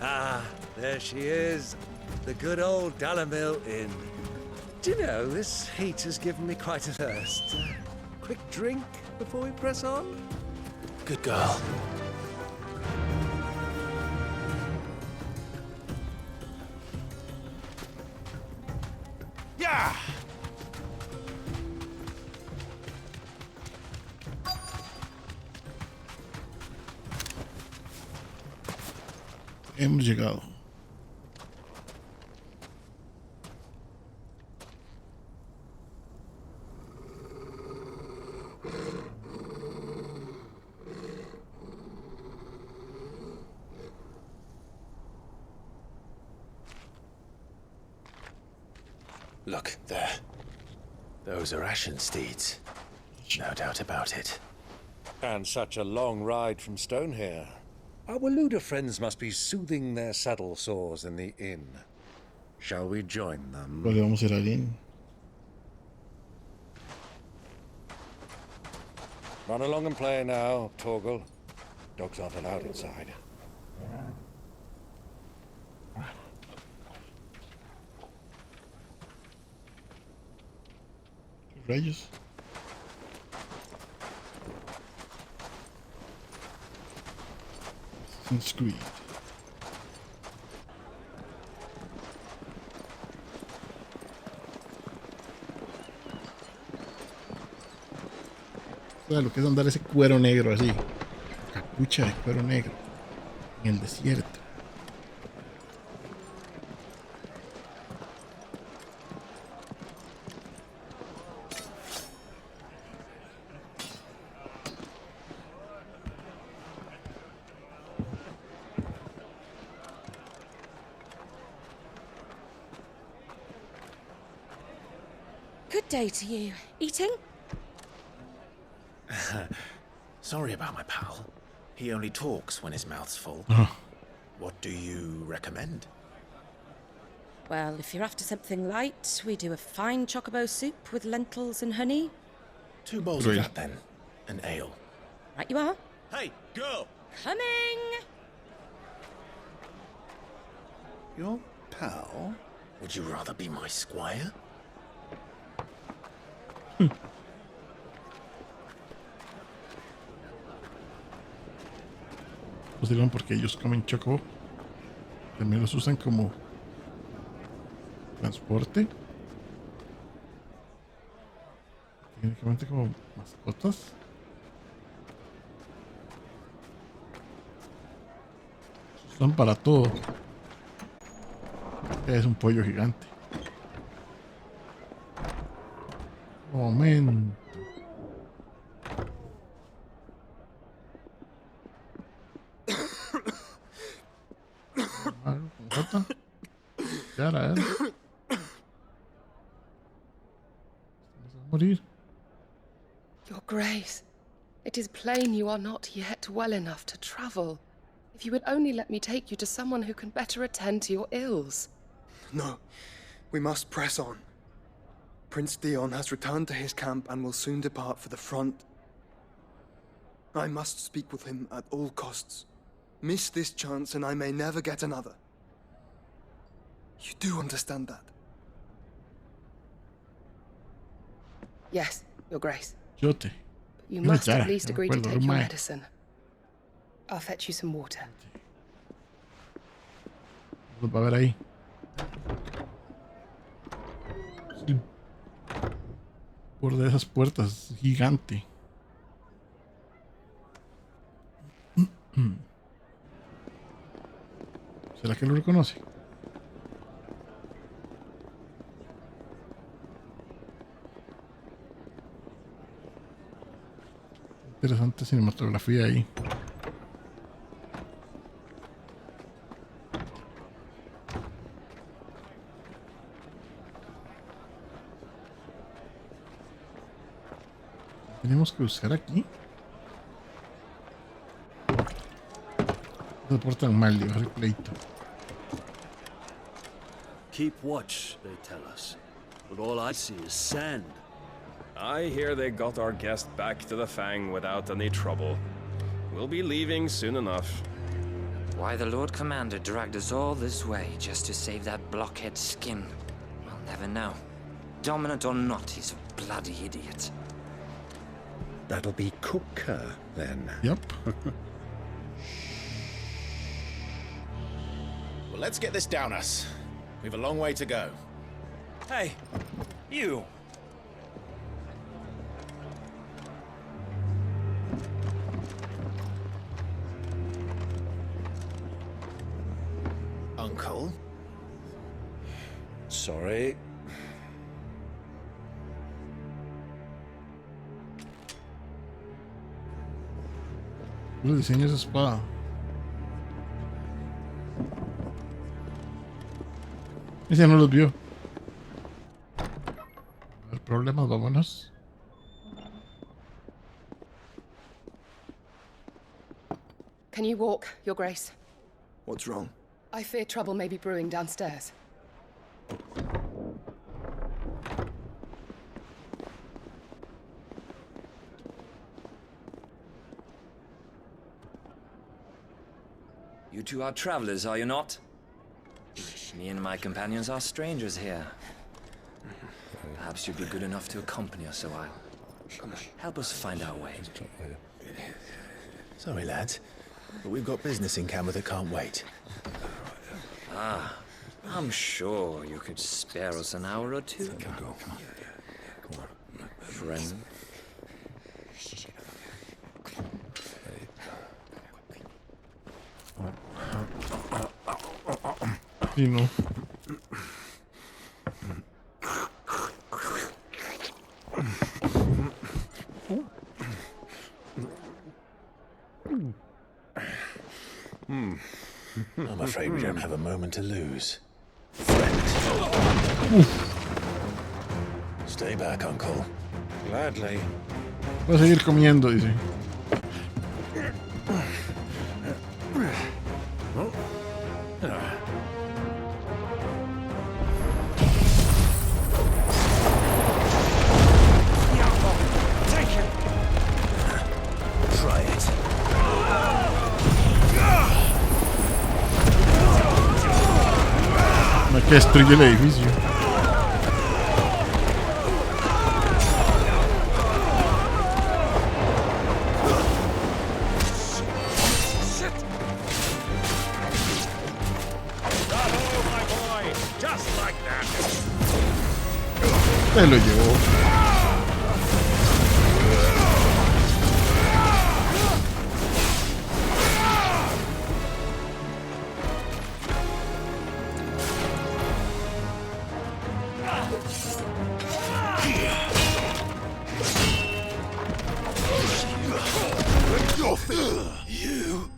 Ah, there she is. The good old Dalamil Inn. Do you know, this heat has given me quite a thirst. Quick drink before we press on? Good girl. Yeah! Hemos llegado. Look, there. Those are Ashen steeds. No doubt about it. And such a long ride from Stonehere. Our Luda friends must be soothing their saddle sores in the inn. Shall we join them? Vale, vamos a ir al inn. Run along and play now, Torgal. Dogs aren't allowed inside. Rayos. Assassin's Creed. O sea, lo que es andar ese cuero negro así. Capucha de cuero negro. En el desierto. Good day to you. Eating? Sorry about my pal. He only talks when his mouth's full. What do you recommend? Well, if you're after something light, we do a fine chocobo soup with lentils and honey. 2 bowls of that then. An ale. Right you are. Hey, girl! Coming! Your pal? Would you rather be my squire? Pues dirán porque ellos comen choco. También los usan como transporte. Técnicamente como mascotas. Los usan para todo. Es un pollo gigante. Momento. Cara, morir. Your Grace, it is plain you are not yet well enough to travel. If you would only let me take you to someone who can better attend to your ills. No, we must press on. Prince Dion has returned to his camp and will soon depart for the front. I must speak with him at all costs. Miss this chance and I may never get another. You do understand that? Yes, Your Grace. Yote. But you must at least agree to take your medicine. I'll fetch you some water. Pues va a ver ahí. Sí. Por de esas puertas, gigante. ¿Será que lo reconoce? Interesante cinematografía ahí. Tenemos que buscar aquí. No se portan mal, llevar el pleito. Keep watch, they tell us. But all I see is sand. I hear they got our guest back to the Fang without any trouble. We'll be leaving soon enough. Why the Lord Commander dragged us all this way just to save that blockhead skin, we'll never know. Dominant or not, he's a bloody idiot. That'll be Cooker, then. Yep. Well, let's get this down us. We've a long way to go. Hey, you! Uncle? Sorry. El diseño de esa espada. Ese no los vio. El problema, vámonos. Can you walk, Your Grace? What's wrong? I fear trouble may be brewing downstairs. You two are travelers, are you not? Me and my companions are strangers here. Perhaps you'd be good enough to accompany us a while. Help us find our way. Sorry, lads, but we've got business in camera that can't wait. Ah, I'm sure you could spare us an hour or two. Come on. Friend. Sí, no. I'm afraid we don't have a moment to lose. Stay back, Uncle. Gladly. Voy a seguir comiendo, dice. Try it. No, que destruye el edificio. Se lo llevó. You.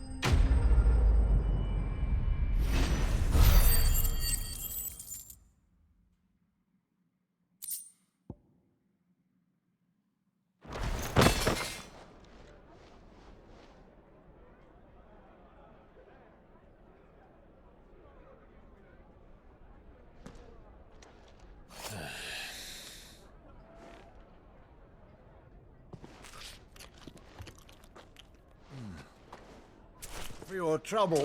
For your trouble.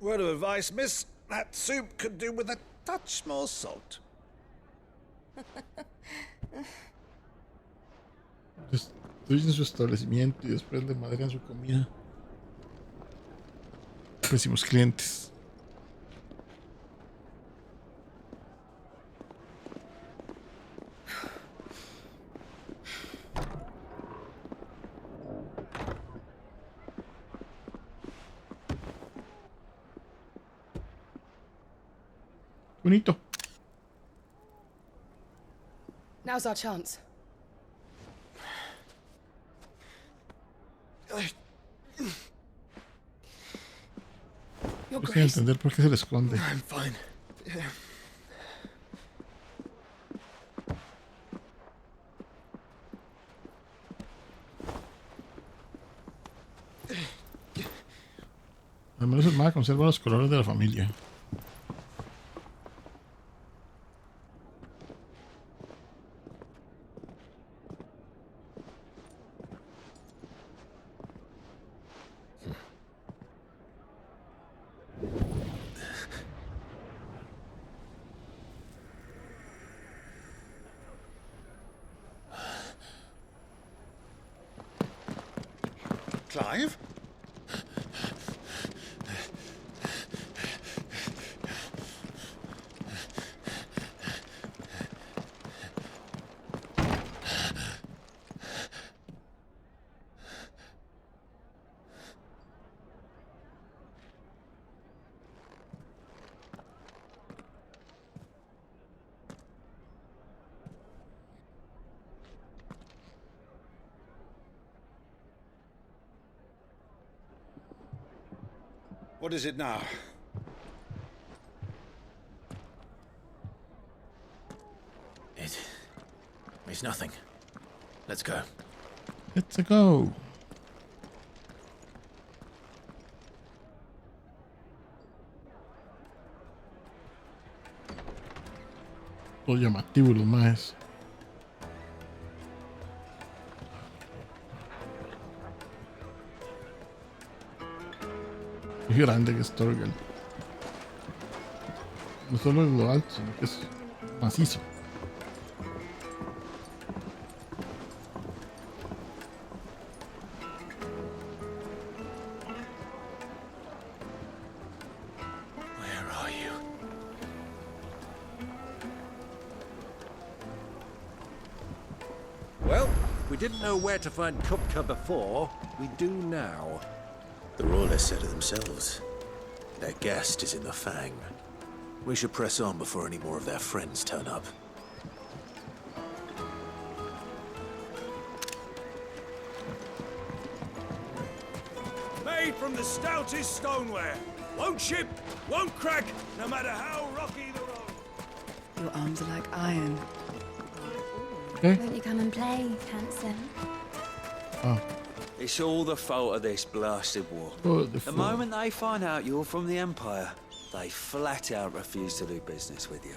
Word of advice, miss. That soup could do with a touch more salt. Destruyen su establecimiento y después le madrean su comida. Pésimos clientes. Bonito. Now's our chance. Your No sé Grace. entender por qué se le esconde. I'm fine. Yeah. Al menos el mago conserva los colores de la familia. Clive? What is it now? It's nothing. Let's go. Let's go. Todo llamativo lo más. Es grande que es Torgal. No solo es lo alto, sino que es macizo. Where are you? Well, we didn't know where to find Kupka before. We do now. The Royalists said it themselves. Their guest is in the Fang. We should press on before any more of their friends turn up. Made from the stoutest stoneware. Won't chip, won't crack, no matter how rocky the road. Your arms are like iron. Okay. Won't you come and play, handsome? Oh. It's all the fault of this blasted war. The moment they find out you're from the Empire, they flat out refuse to do business with you.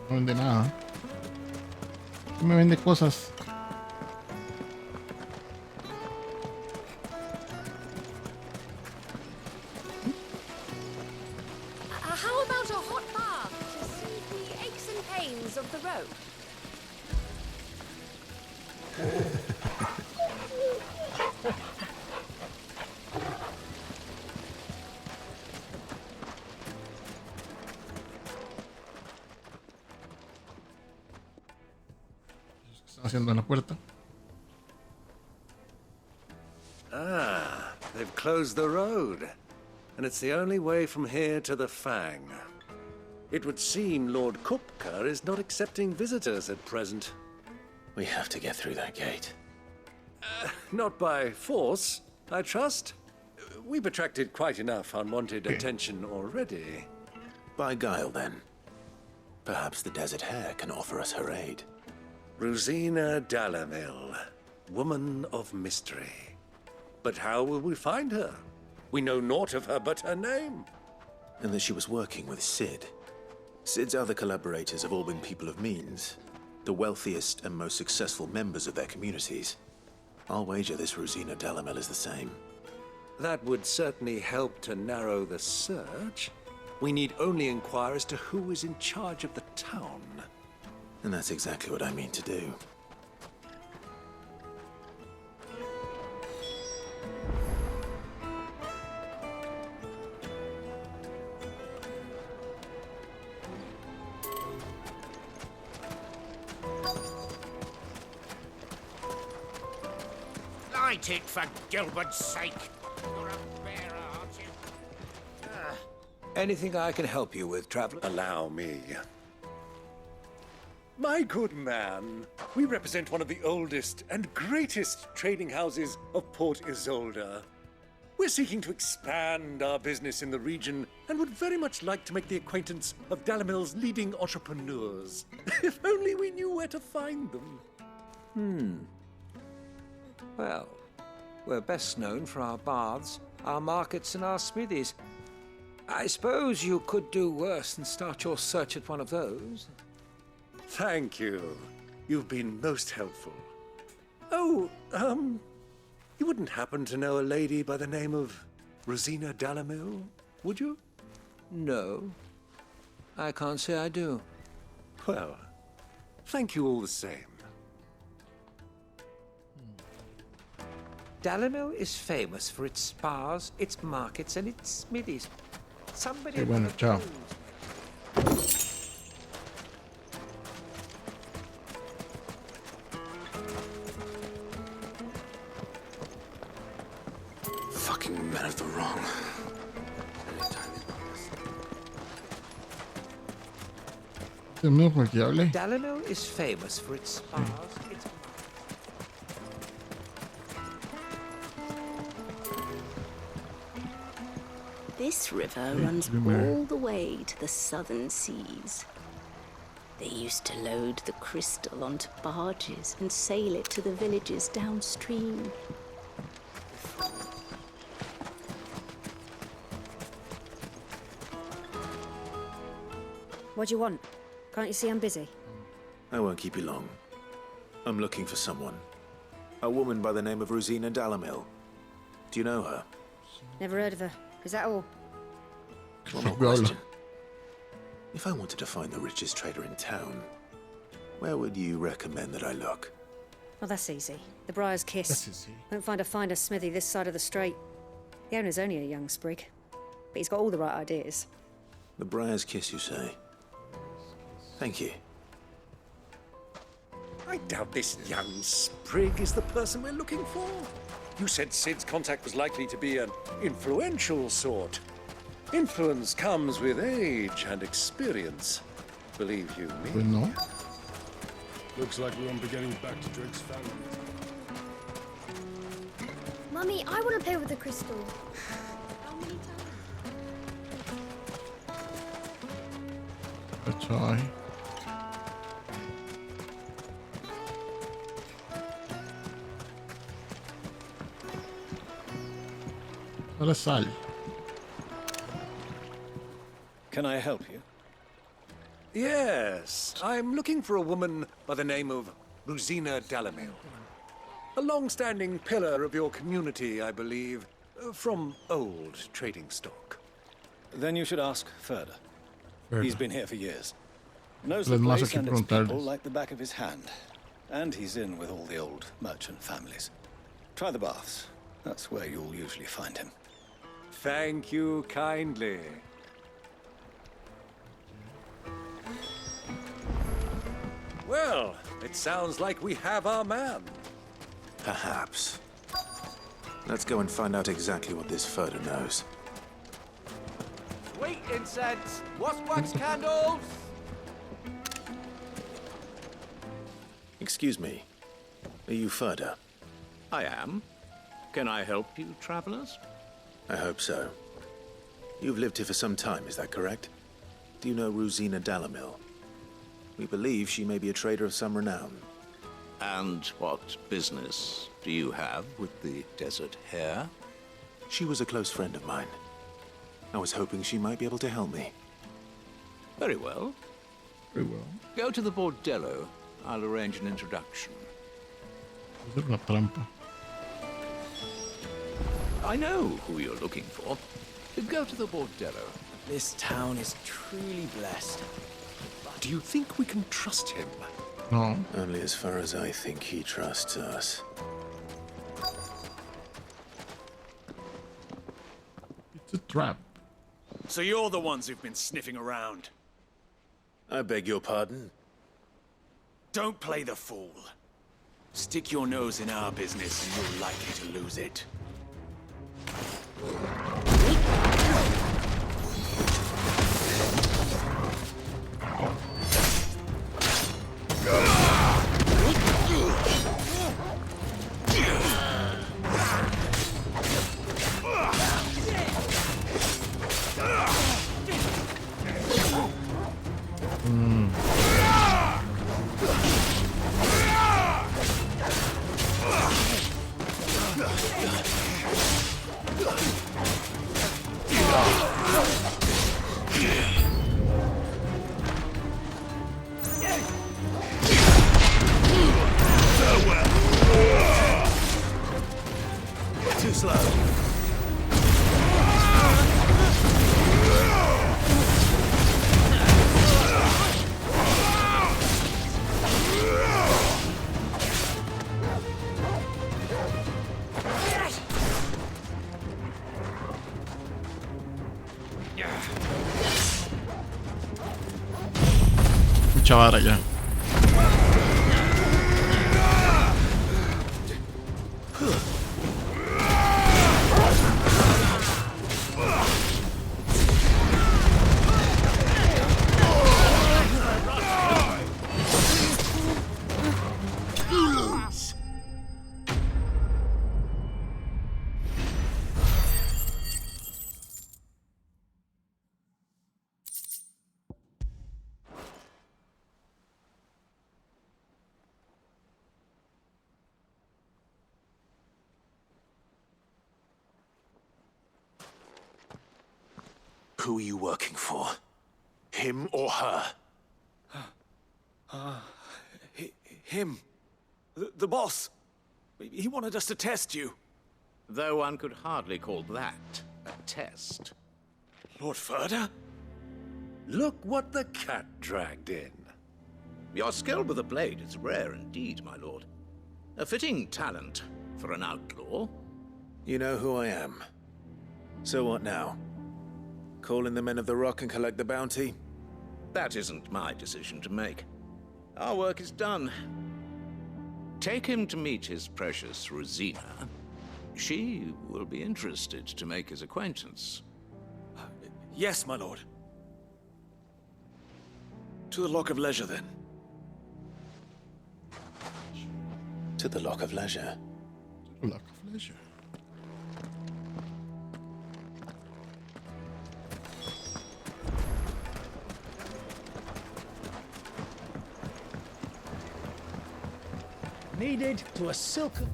No vende nada. ¿Qué me vende cosas? How about a hot bath to soothe the aches and pains of the road? ¿Qué están haciendo en la puerta? Ah, they've closed the road. And it's the only way from here to the Fang. It would seem Lord Kupka is not accepting visitors at present. We have to get through that gate. Not by force, I trust. We've attracted quite enough unwanted attention already. By guile, then. Perhaps the Desert Hare can offer us her aid. Ruzena Dalamil, woman of mystery. But how will we find her? We know naught of her but her name. And that she was working with Sid. Sid's other collaborators have all been people of means, the wealthiest and most successful members of their communities. I'll wager this Ruzena Dalamil is the same. That would certainly help to narrow the search. We need only inquire as to who is in charge of the town. And that's exactly what I mean to do. Light it, for Gilbert's sake. You're a bearer, aren't you? Anything I can help you with, traveler? Allow me. My good man, we represent one of the oldest and greatest trading houses of Port Isolde. We're seeking to expand our business in the region and would very much like to make the acquaintance of Dalamil's leading entrepreneurs. If only we knew where to find them. Well, we're best known for our baths, our markets, and our smithies. I suppose you could do worse than start your search at one of those. Thank you. You've been most helpful. Oh, you wouldn't happen to know a lady by the name of Ruzena Dalamil, would you? No, I can't say I do. Well, thank you all the same. Dalamil is famous for its spas, its markets, and its smithies. Somebody... Qué bueno, chao. Fucking men of the wrong. Dalamil is famous for its spas, its... This river runs all the way to the southern seas. They used to load the crystal onto barges and sail it to the villages downstream. What do you want? Can't you see I'm busy? I won't keep you long. I'm looking for someone. A woman by the name of Ruzena Dalamil. Do you know her? Never heard of her. Is that all? One more question. If I wanted to find the richest trader in town, where would you recommend that I look? Well, that's easy. The Briar's Kiss. That's easy. Won't find a finer smithy this side of the strait. The owner's only a young sprig, but he's got all the right ideas. The Briar's Kiss, you say? Thank you. I doubt this young sprig is the person we're looking for. You said Sid's contact was likely to be an influential sort. Influence comes with age and experience. Believe you me. No. Looks like we won't be getting back to Drake's family. Mummy, I want to play with the crystal. Cachai. Ahora sal. Can I help you? Yes, I'm looking for a woman by the name of Ruzena Dalamil. A long-standing pillar of your community, I believe, from old trading stock. Then you should ask Further. He's been here for years. Knows Las the más place aquí and its people preguntarles. like the back of his hand. And he's in with all the old merchant families. Try the baths. That's where you'll usually find him. Thank you kindly. Well, it sounds like we have our man. Perhaps. Let's go and find out exactly what this Further knows. Sweet incense! What's wax candles? Excuse me. Are you Further? I am. Can I help you, travelers? I hope so. You've lived here for some time, is that correct? Do you know Ruzena Dalamil? We believe she may be a trader of some renown. And what business do you have with the desert hare? She was a close friend of mine. I was hoping she might be able to help me. Very well. Very well. Go to the bordello. I'll arrange an introduction. Es una trampa. I know who you're looking for. Go to the bordello. This town is truly blessed. Do you think we can trust him? No. Only as far as I think he trusts us. It's a trap. So you're the ones who've been sniffing around. I beg your pardon? Don't play the fool. Stick your nose in our business and you're likely to lose it. too slow. Mucha vara ya. Who are you working for? Him or her? Him. The boss. He wanted us to test you. Though one could hardly call that a test. Lord Ferda? Look what the cat dragged in. Your skill with the blade is rare indeed, my lord. A fitting talent for an outlaw. You know who I am. So what now? Call in the Men of the Rock and collect the bounty? That isn't my decision to make. Our work is done. Take him to meet his precious Ruzena. She will be interested to make his acquaintance. Yes, my lord. To the Lock of Leisure, then. To the Lock of Leisure. Lock of Leisure. Kneaded to a silken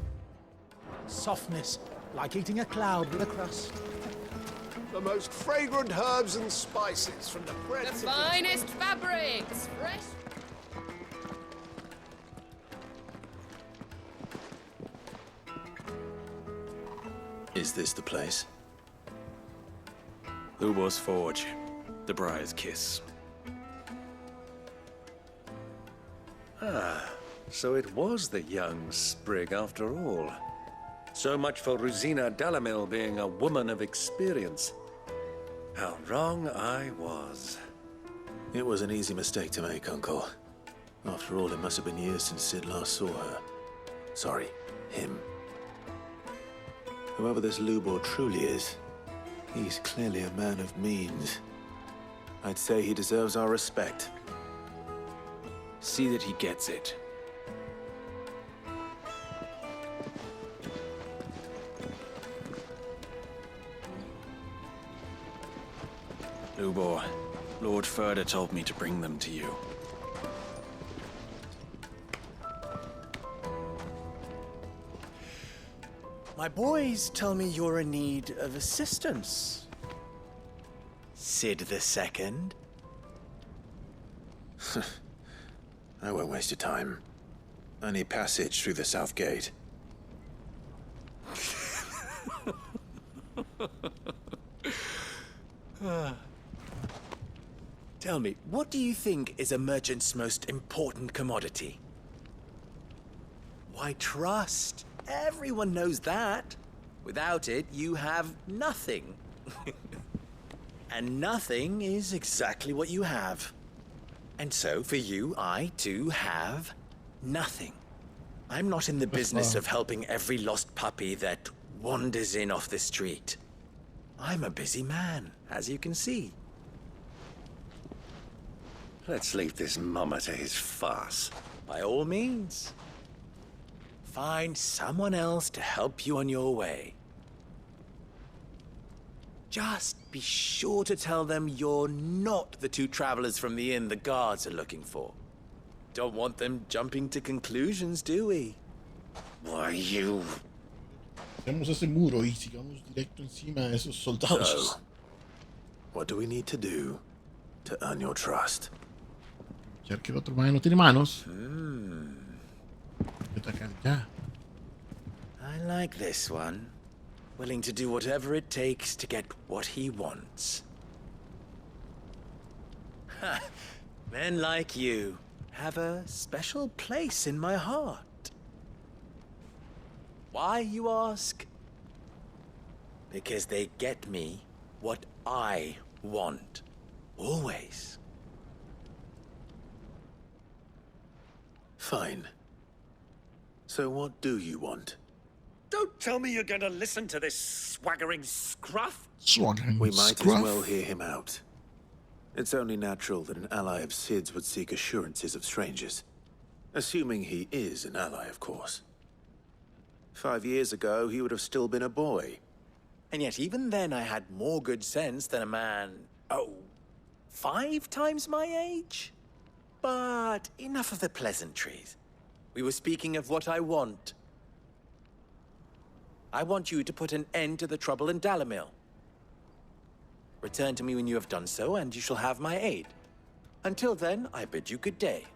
softness, like eating a cloud with a crust. The most fragrant herbs and spices from the The breadth finest fabrics, fresh. Is this the place? Ubor's Forge. The Briar's Kiss. Ah, so it was the young sprig after all. So much for Ruzena Dalamil being a woman of experience. How wrong I was. It was an easy mistake to make, Uncle. After all, it must have been years since Sid last saw her. Sorry, him. Whoever this Lubor truly is, he's clearly a man of means. I'd say he deserves our respect. See that he gets it. Lubor, Lord Ferda told me to bring them to you. My boys tell me you're in need of assistance. Sid the Second. I won't waste your time. I need passage through the south gate. Tell me, what do you think is a merchant's most important commodity? Why, trust. Everyone knows that. Without it, you have nothing. And nothing is exactly what you have. And so, for you, I, too, have nothing. I'm not in the business of helping every lost puppy that wanders in off the street. I'm a busy man, as you can see. Let's leave this mummer to his farce. By all means. Find someone else to help you on your way. Just be sure to tell them you're not the two travelers from the inn the guards are looking for. Don't want them jumping to conclusions, do we? Why, you... Tenemos ese muro y sigamos directo encima de esos soldados. So, what do we need to do to earn your trust? Ya que el otro man no tiene manos. I like this one. willing to do whatever it takes to get what he wants. Ha! Men like you have a special place in my heart. Why, you ask? Because they get me what I want. Always. Fine. So what do you want? Don't tell me you're going to listen to this swaggering scruff. We might as well hear him out. It's only natural that an ally of Sid's would seek assurances of strangers. Assuming he is an ally, of course. 5 years ago, he would have still been a boy. And yet even then I had more good sense than a man, 5 times my age? But enough of the pleasantries. We were speaking of what I want. I want you to put an end to the trouble in Dalamil. Return to me when you have done so, and you shall have my aid. Until then, I bid you good day.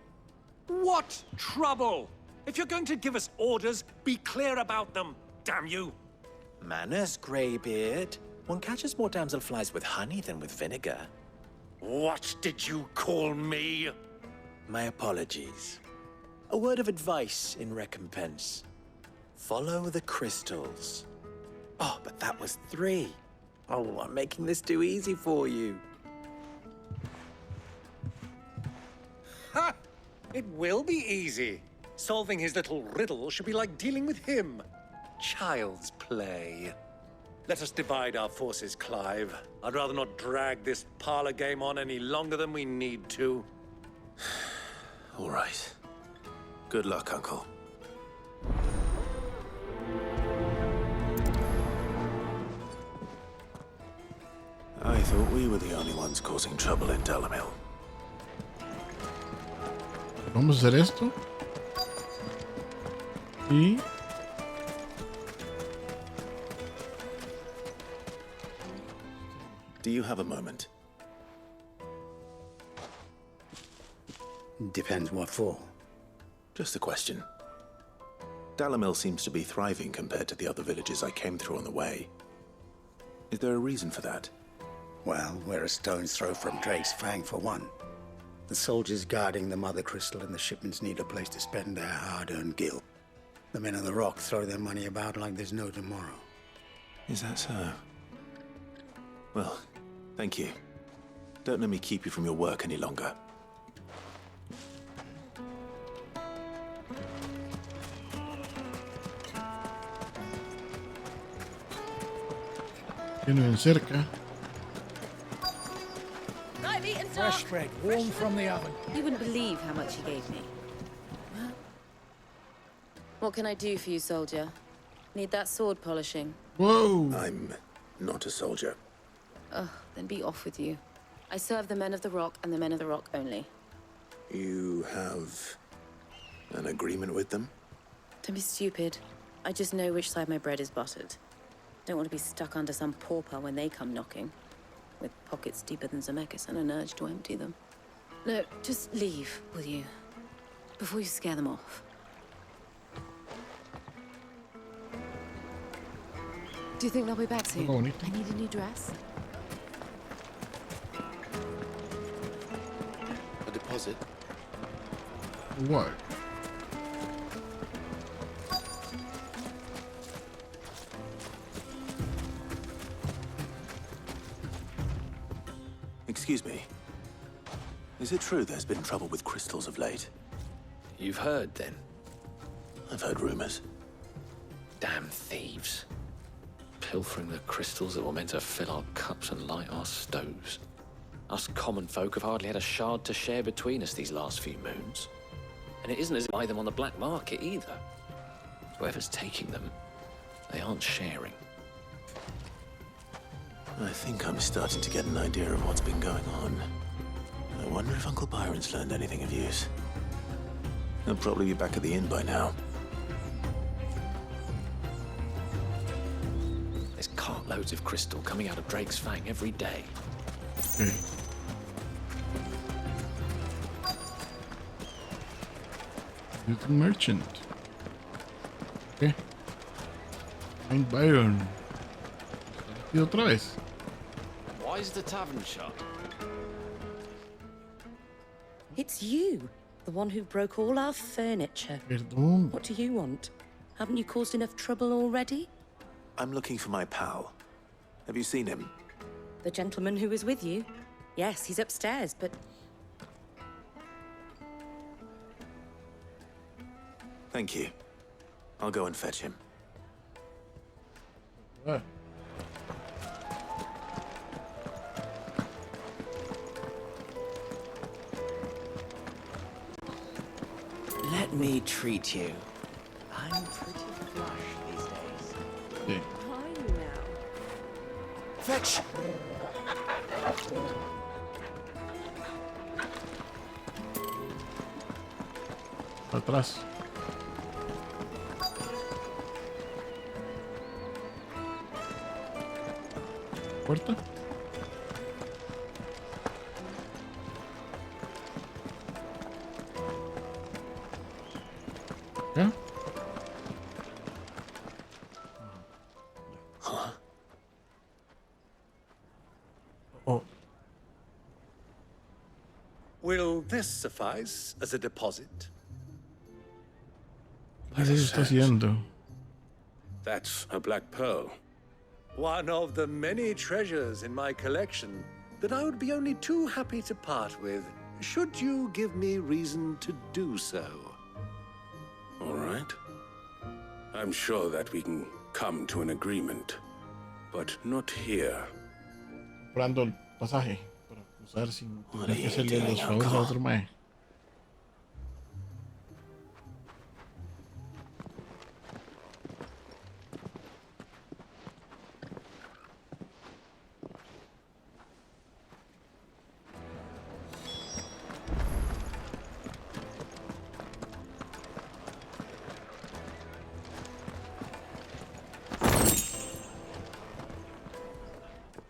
What trouble? If you're going to give us orders, be clear about them, damn you! Manners, Greybeard. One catches more damselflies with honey than with vinegar. What did you call me? My apologies. A word of advice in recompense. Follow the crystals. Oh, but that was 3. Oh, I'm making this too easy for you. Ha! It will be easy. Solving his little riddle should be like dealing with him. Child's play. Let us divide our forces, Clive. I'd rather not drag this parlor game on any longer than we need to. All right. Good luck, Uncle. I thought we were the only ones causing trouble in Dalamil. Vamos a hacer esto. Y do you have a moment? Depends what for. Just a question. Dalamil seems to be thriving compared to the other villages I came through on the way. Is there a reason for that? Well, we're a stone's throw from Drake's Fang, for one. The soldiers guarding the Mother Crystal and the shipments need a place to spend their hard-earned gil. The men on the rock throw their money about like there's no tomorrow. Is that so? Well, thank you. Don't let me keep you from your work any longer. tienen cerca. Fresh bread, warm from the oven. You wouldn't believe how much he gave me. What can I do for you, soldier? Need that sword polishing? Whoa! I'm not a soldier. Ugh, then be off with you. I serve the men of the Rock and the men of the Rock only. You have an agreement with them? Don't be stupid. I just know which side my bread is buttered. Don't want to be stuck under some pauper when they come knocking. With pockets deeper than Zemeckis and an urge to empty them. No, just leave, will you? Before you scare them off. Do you think they'll be back soon? Bonito. I need a new dress. A deposit? What? Excuse me. Is it true there's been trouble with crystals of late? You've heard, then? I've heard rumors. Damn thieves. Pilfering the crystals that were meant to fill our cups and light our stoves. Us common folk have hardly had a shard to share between us these last few moons. And it isn't as if I buy them on the black market either. Whoever's taking them, they aren't sharing. I think I'm starting to get an idea of what's been going on. I wonder if Uncle Byron's learned anything of use. He'll probably be back at the inn by now. There's cartloads of crystal coming out of Drake's Fang every day. Okay. Little merchant. Okay. Find Byron. ¿Y otra vez? Why is the tavern shut? It's you, the one who broke all our furniture. Perdón. What do you want? Haven't you caused enough trouble already? I'm looking for my pal. Have you seen him? The gentleman who was with you? Yes, he's upstairs, but... Thank you. I'll go and fetch him. What? Let me treat you. I'm pretty flush these days. Yeah. Fine now. Fetch! Atrás. Puerta. ¿Ya? Huh? Oh. Will this suffice as a deposit? ¿Qué es eso que está haciendo? That's a black pearl. One of the many treasures in my collection that I would be only too happy to part with, should you give me reason to do so. All right. I'm sure that we can come to an agreement, but not here. Comprando el pasaje para cruzar sin tener que hacerle los favores a otro mae.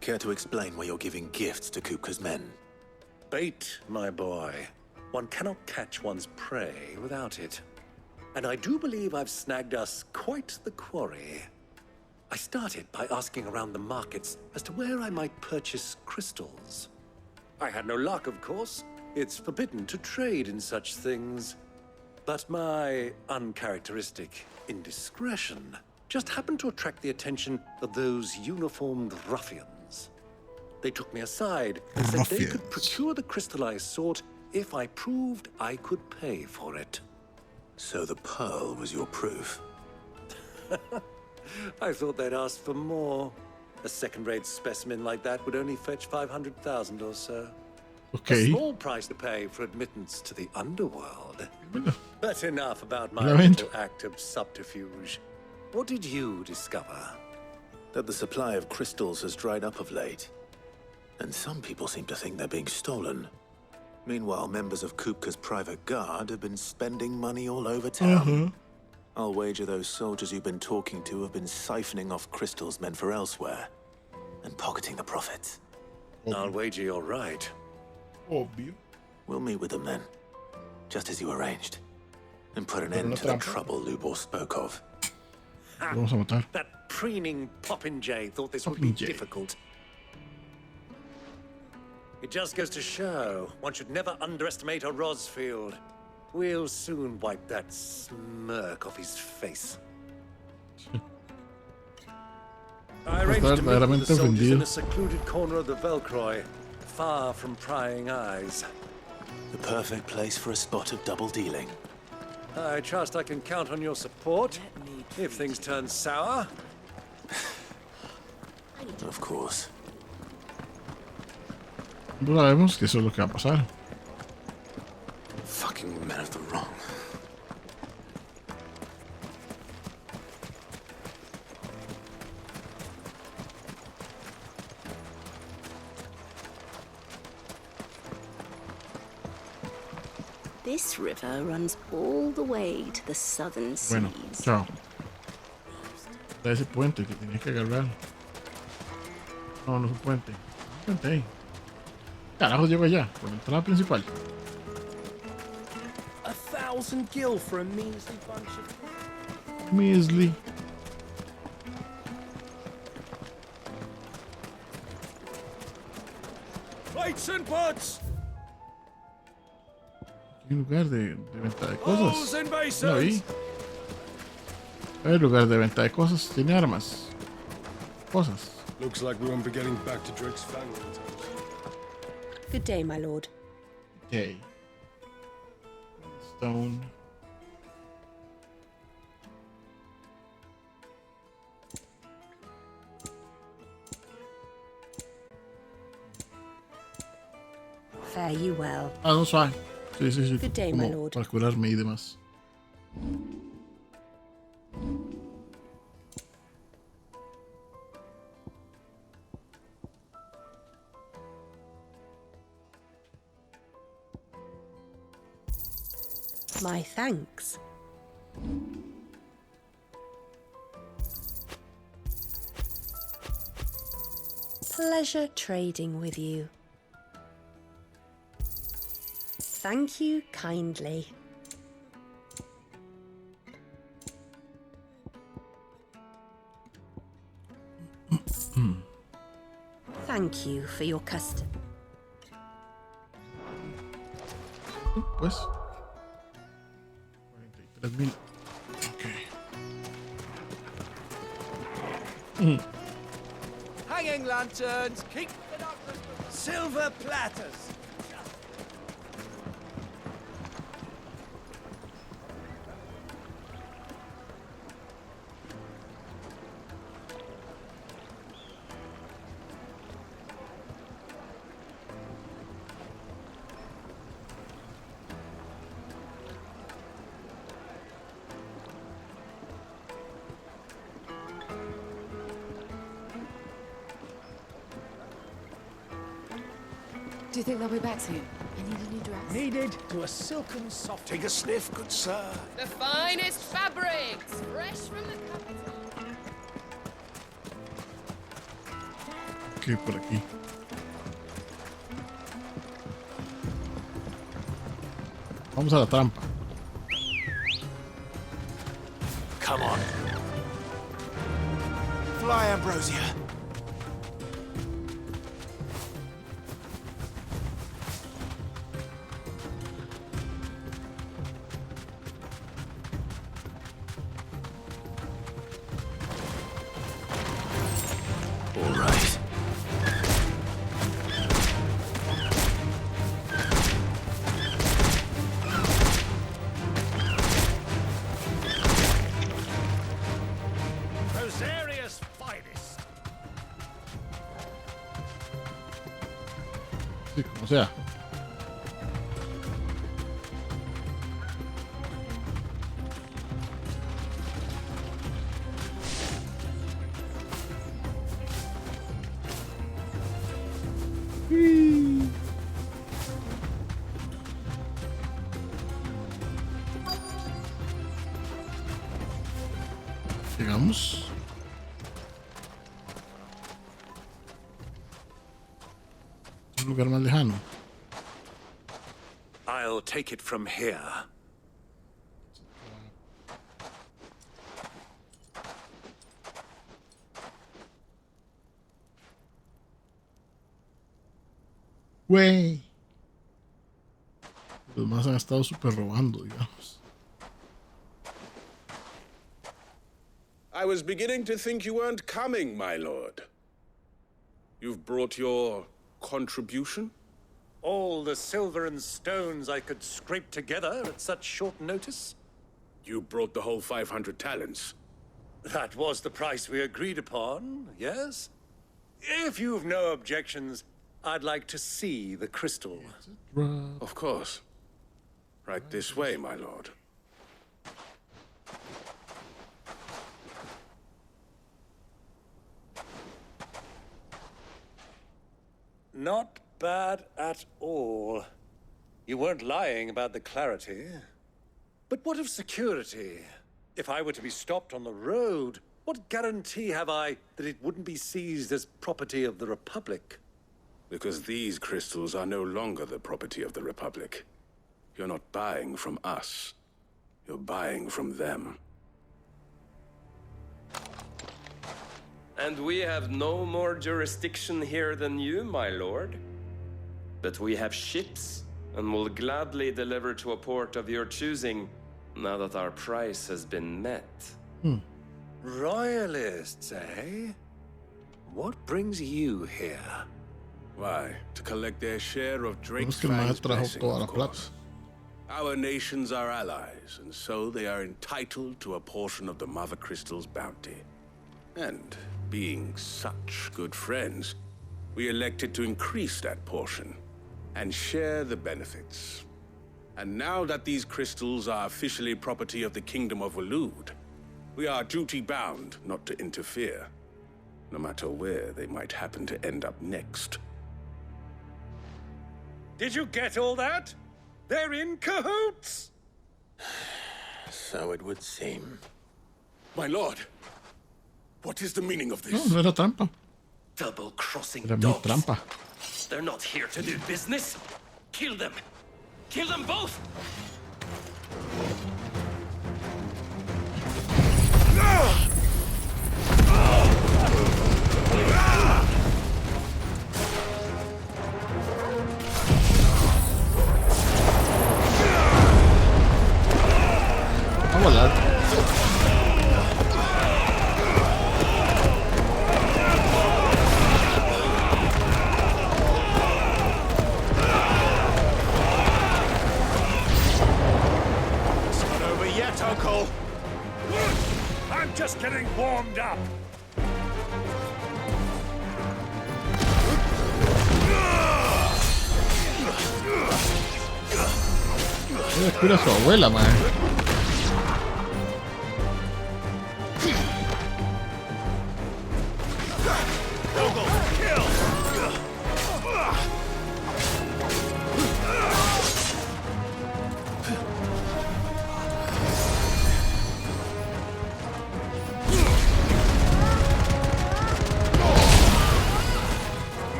Care to explain why you're giving gifts to Kupka's men? Bait, my boy. One cannot catch one's prey without it. And I do believe I've snagged us quite the quarry. I started by asking around the markets as to where I might purchase crystals. I had no luck, of course. It's forbidden to trade in such things. But my uncharacteristic indiscretion just happened to attract the attention of those uniformed ruffians. They took me aside and said they could procure the crystal I sought if I proved I could pay for it. So the pearl was your proof? I thought they'd asked for more. A second-rate specimen like that would only fetch 500,000 or so. Okay. A small price to pay for admittance to the underworld. But enough about my Lamento. little act of subterfuge. What did you discover? That the supply of crystals has dried up of late. And some people seem to think they're being stolen. Meanwhile, members of Kupka's private guard have been spending money all over town. I'll wager those soldiers you've been talking to have been siphoning off crystals meant for elsewhere and pocketing the profits. I'll wager you're right. Obvio. We'll meet with them then, just as you arranged, and put an end to the trouble Lubor spoke of. Vamos a matar. That preening popinjay thought this would be difficult. It just goes to show one should never underestimate a Rosfield. We'll soon wipe that smirk off his face. I arranged to meet with the soldiers in a secluded corner of the Velcroy, far from prying eyes. The perfect place for a spot of double dealing. I trust I can count on your support if things turn sour. Of course. No sabemos que eso es lo que va a pasar. Fucking men of the wrong. This river runs all the way to the southern seas. Bueno, chao. Está ese puente que tenías que agarrar. No, no es un puente. Un puente ahí. Carajo, llego allá, por la entrada principal. 1,000 gil for a measly bunch of... Measly. Plates and pots! Hay un lugar de venta de cosas. Bowls and Lo vi. basins! Hay un lugar de venta de cosas. Tiene armas. Cosas. Looks like we won't be getting back to Drake's Fang. Good day, my lord. Okay. Stone. Fare you well. Ah, no suave. Sí, sí, sí. Good day, Como my lord. para curarme y demás. My thanks. Pleasure trading with you. Thank you kindly. Thank you for your custom. Pues. 43,000. Ok. Hanging lanterns, keep it up. Silver platters. Do you think they'll be back soon? I need a new dress. Needed to a silken soft. Take a sniff, good sir. The finest fabrics, fresh from the capital. Ok, por aquí. Vamos a la trampa. Come on. Fly, Ambrosia. All right. Rosaria's finest. Sí, como sea. Llegamos. Un lugar más lejano. I'll take it from here. Güey. Los más han estado súper robando, digamos. I was beginning to think you weren't coming, my lord. You've brought your contribution? All the silver and stones I could scrape together at such short notice? You brought the whole 500 talents. That was the price we agreed upon, yes? If you've no objections, I'd like to see the crystal. Of course. Right this way, my lord. Not bad at all. You weren't lying about the clarity. But what of security? If I were to be stopped on the road, what guarantee have I that it wouldn't be seized as property of the Republic? Because these crystals are no longer the property of the Republic. You're not buying from us. You're buying from them. And we have no more jurisdiction here than you, my lord. But we have ships, and will gladly deliver to a port of your choosing, now that our price has been met. Royalists, eh? What brings you here? Why, to collect their share of Drake's Es que el Fang's maestro trajo blessing, toda la of plata. course. Our nations are allies, and so they are entitled to a portion of the Mother Crystal's bounty. And being such good friends, we elected to increase that portion and share the benefits. And now that these crystals are officially property of the Kingdom of Waloed, we are duty-bound not to interfere, no matter where they might happen to end up next. Did you get all that? They're in cahoots! So it would seem. My lord, what is the meaning of this? No era trampa. Double-crossing Era mi dogs. trampa. They're not here to do business. Kill them. Kill them both! A volar. It's not over yet, Uncle! I'm just getting warmed up! Descuida a su abuela, man.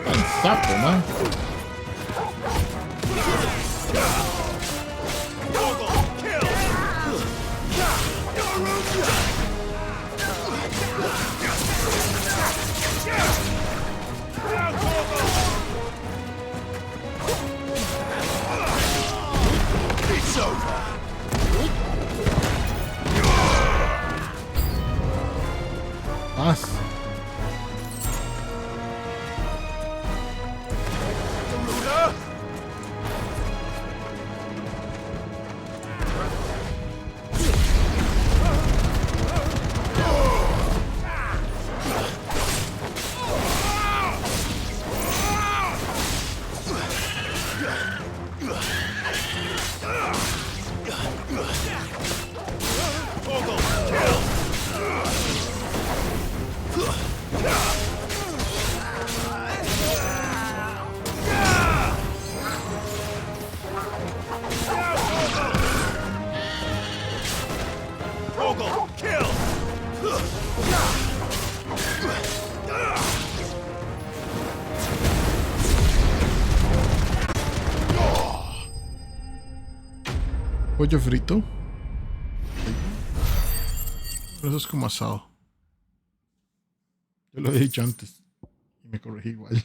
Tan sapo, man. It's over! Paz. Pollo frito. Pero eso es como asado. Yo lo he dicho antes. Y me corregí igual.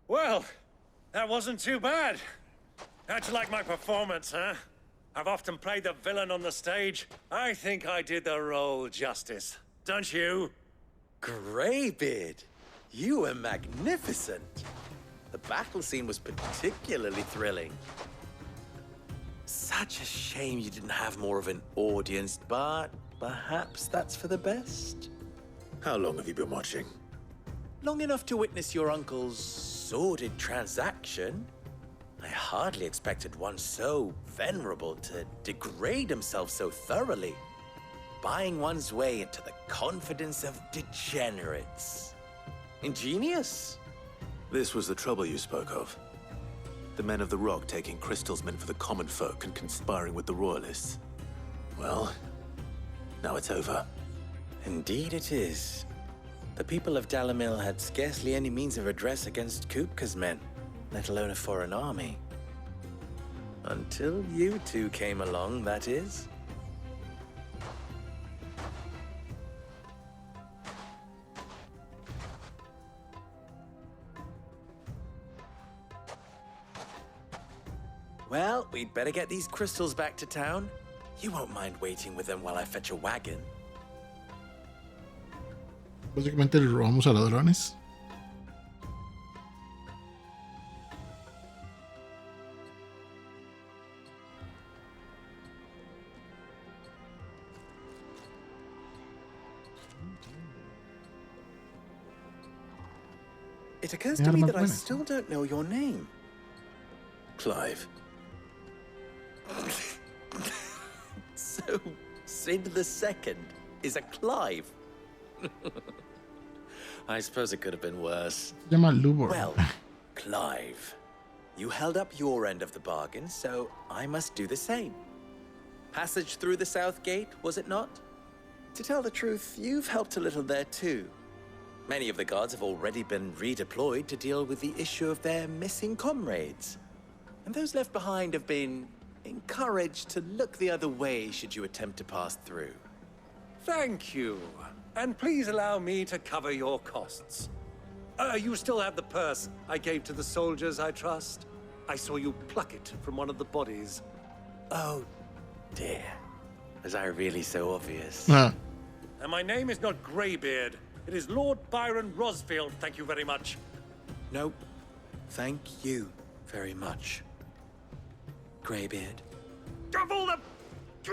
Well, that wasn't too bad. How'd you like my performance, huh? I've often played the villain on the stage. I think I did the role justice. Don't you? Greybeard, you were magnificent. The battle scene was particularly thrilling. Such a shame you didn't have more of an audience, but perhaps that's for the best. How long have you been watching? Long enough to witness your uncle's sordid transaction. I hardly expected one so venerable to degrade himself so thoroughly, buying one's way into the confidence of degenerates. Ingenious. This was the trouble you spoke of. The men of the Rock taking crystals meant for the common folk and conspiring with the Royalists. Well, now it's over. Indeed it is. The people of Dalamil had scarcely any means of redress against Kupka's men, let alone a foreign army. Until you two came along, that is. Well, we'd better get these crystals back to town. You won't mind waiting with them while I fetch a wagon. Básicamente le robamos a ladrones. It occurs to me that I still don't know your name. Clive. So, Sid the Second is a Clive. I suppose it could have been worse. Se llama Lubor. Well, Clive, you held up your end of the bargain, so I must do the same. Passage through the South Gate, was it not? To tell the truth, you've helped a little there too. Many of the guards have already been redeployed to deal with the issue of their missing comrades. And those left behind have been encouraged to look the other way should you attempt to pass through. Thank you. And please allow me to cover your costs. You still have the purse I gave to the soldiers, I trust? I saw you pluck it from one of the bodies. Oh, dear. Was I really so obvious? And my name is not Greybeard. It is Lord Byron Rosfield, thank you very much. No, thank you very much, Greybeard. Of all the...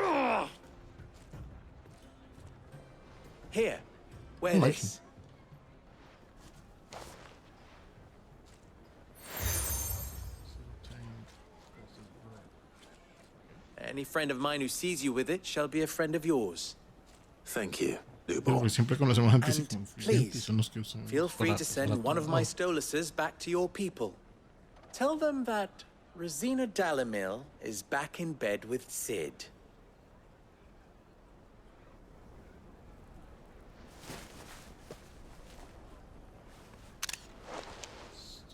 Ugh! Here, wear this. Any friend of mine who sees you with it shall be a friend of yours. Thank you. Siempre conocemos gente And confidente y son los que usan. feel free to send one of my Stoluses back to your people. Tell them that Ruzena Dalamil is back in bed with Sid.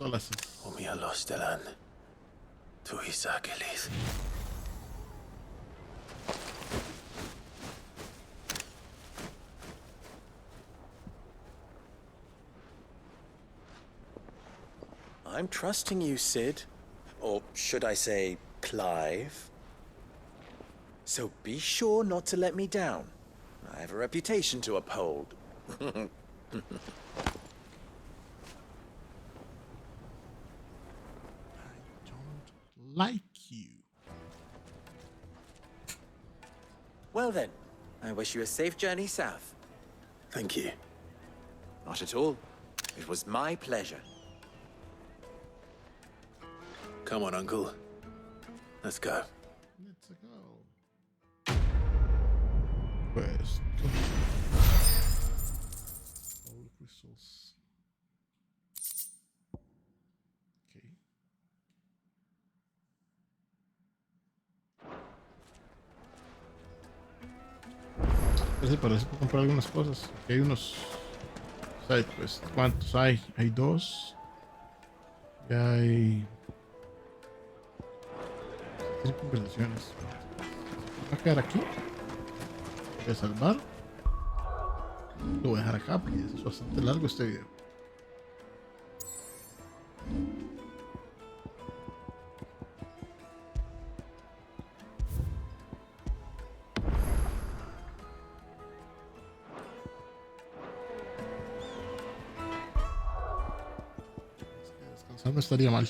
Omia los delan. Tu isakelis. I'm trusting you, Sid. Or should I say, Clive? So be sure not to let me down. I have a reputation to uphold. Like you. Well then, I wish you a safe journey south. Thank you. Not at all. It was my pleasure. Come on, Uncle. Let's go. Let's go. Pues. All the crystals. Okay. Parece por comprar algunas cosas. Aquí hay unos side quests. ¿Cuántos hay? Hay 2. Y hay 5 conversaciones. Va a quedar aquí. Voy a salvar. Lo voy a dejar acá porque es bastante largo este video. Descansar no estaría mal.